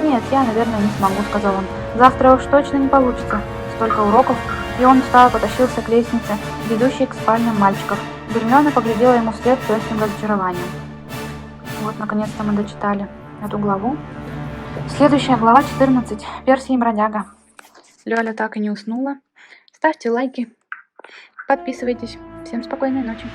Нет, я, наверное, не смогу, сказал он. Завтра уж точно не получится. Столько уроков. И он встал и потащился к лестнице, ведущей к спальням мальчиков. Гермиона поглядела ему вслед с легким разочарованием. Вот, наконец-то мы дочитали эту главу. Следующая глава 14. Перси и бродяга. Лёля так и не уснула. Ставьте лайки, подписывайтесь. Всем спокойной ночи.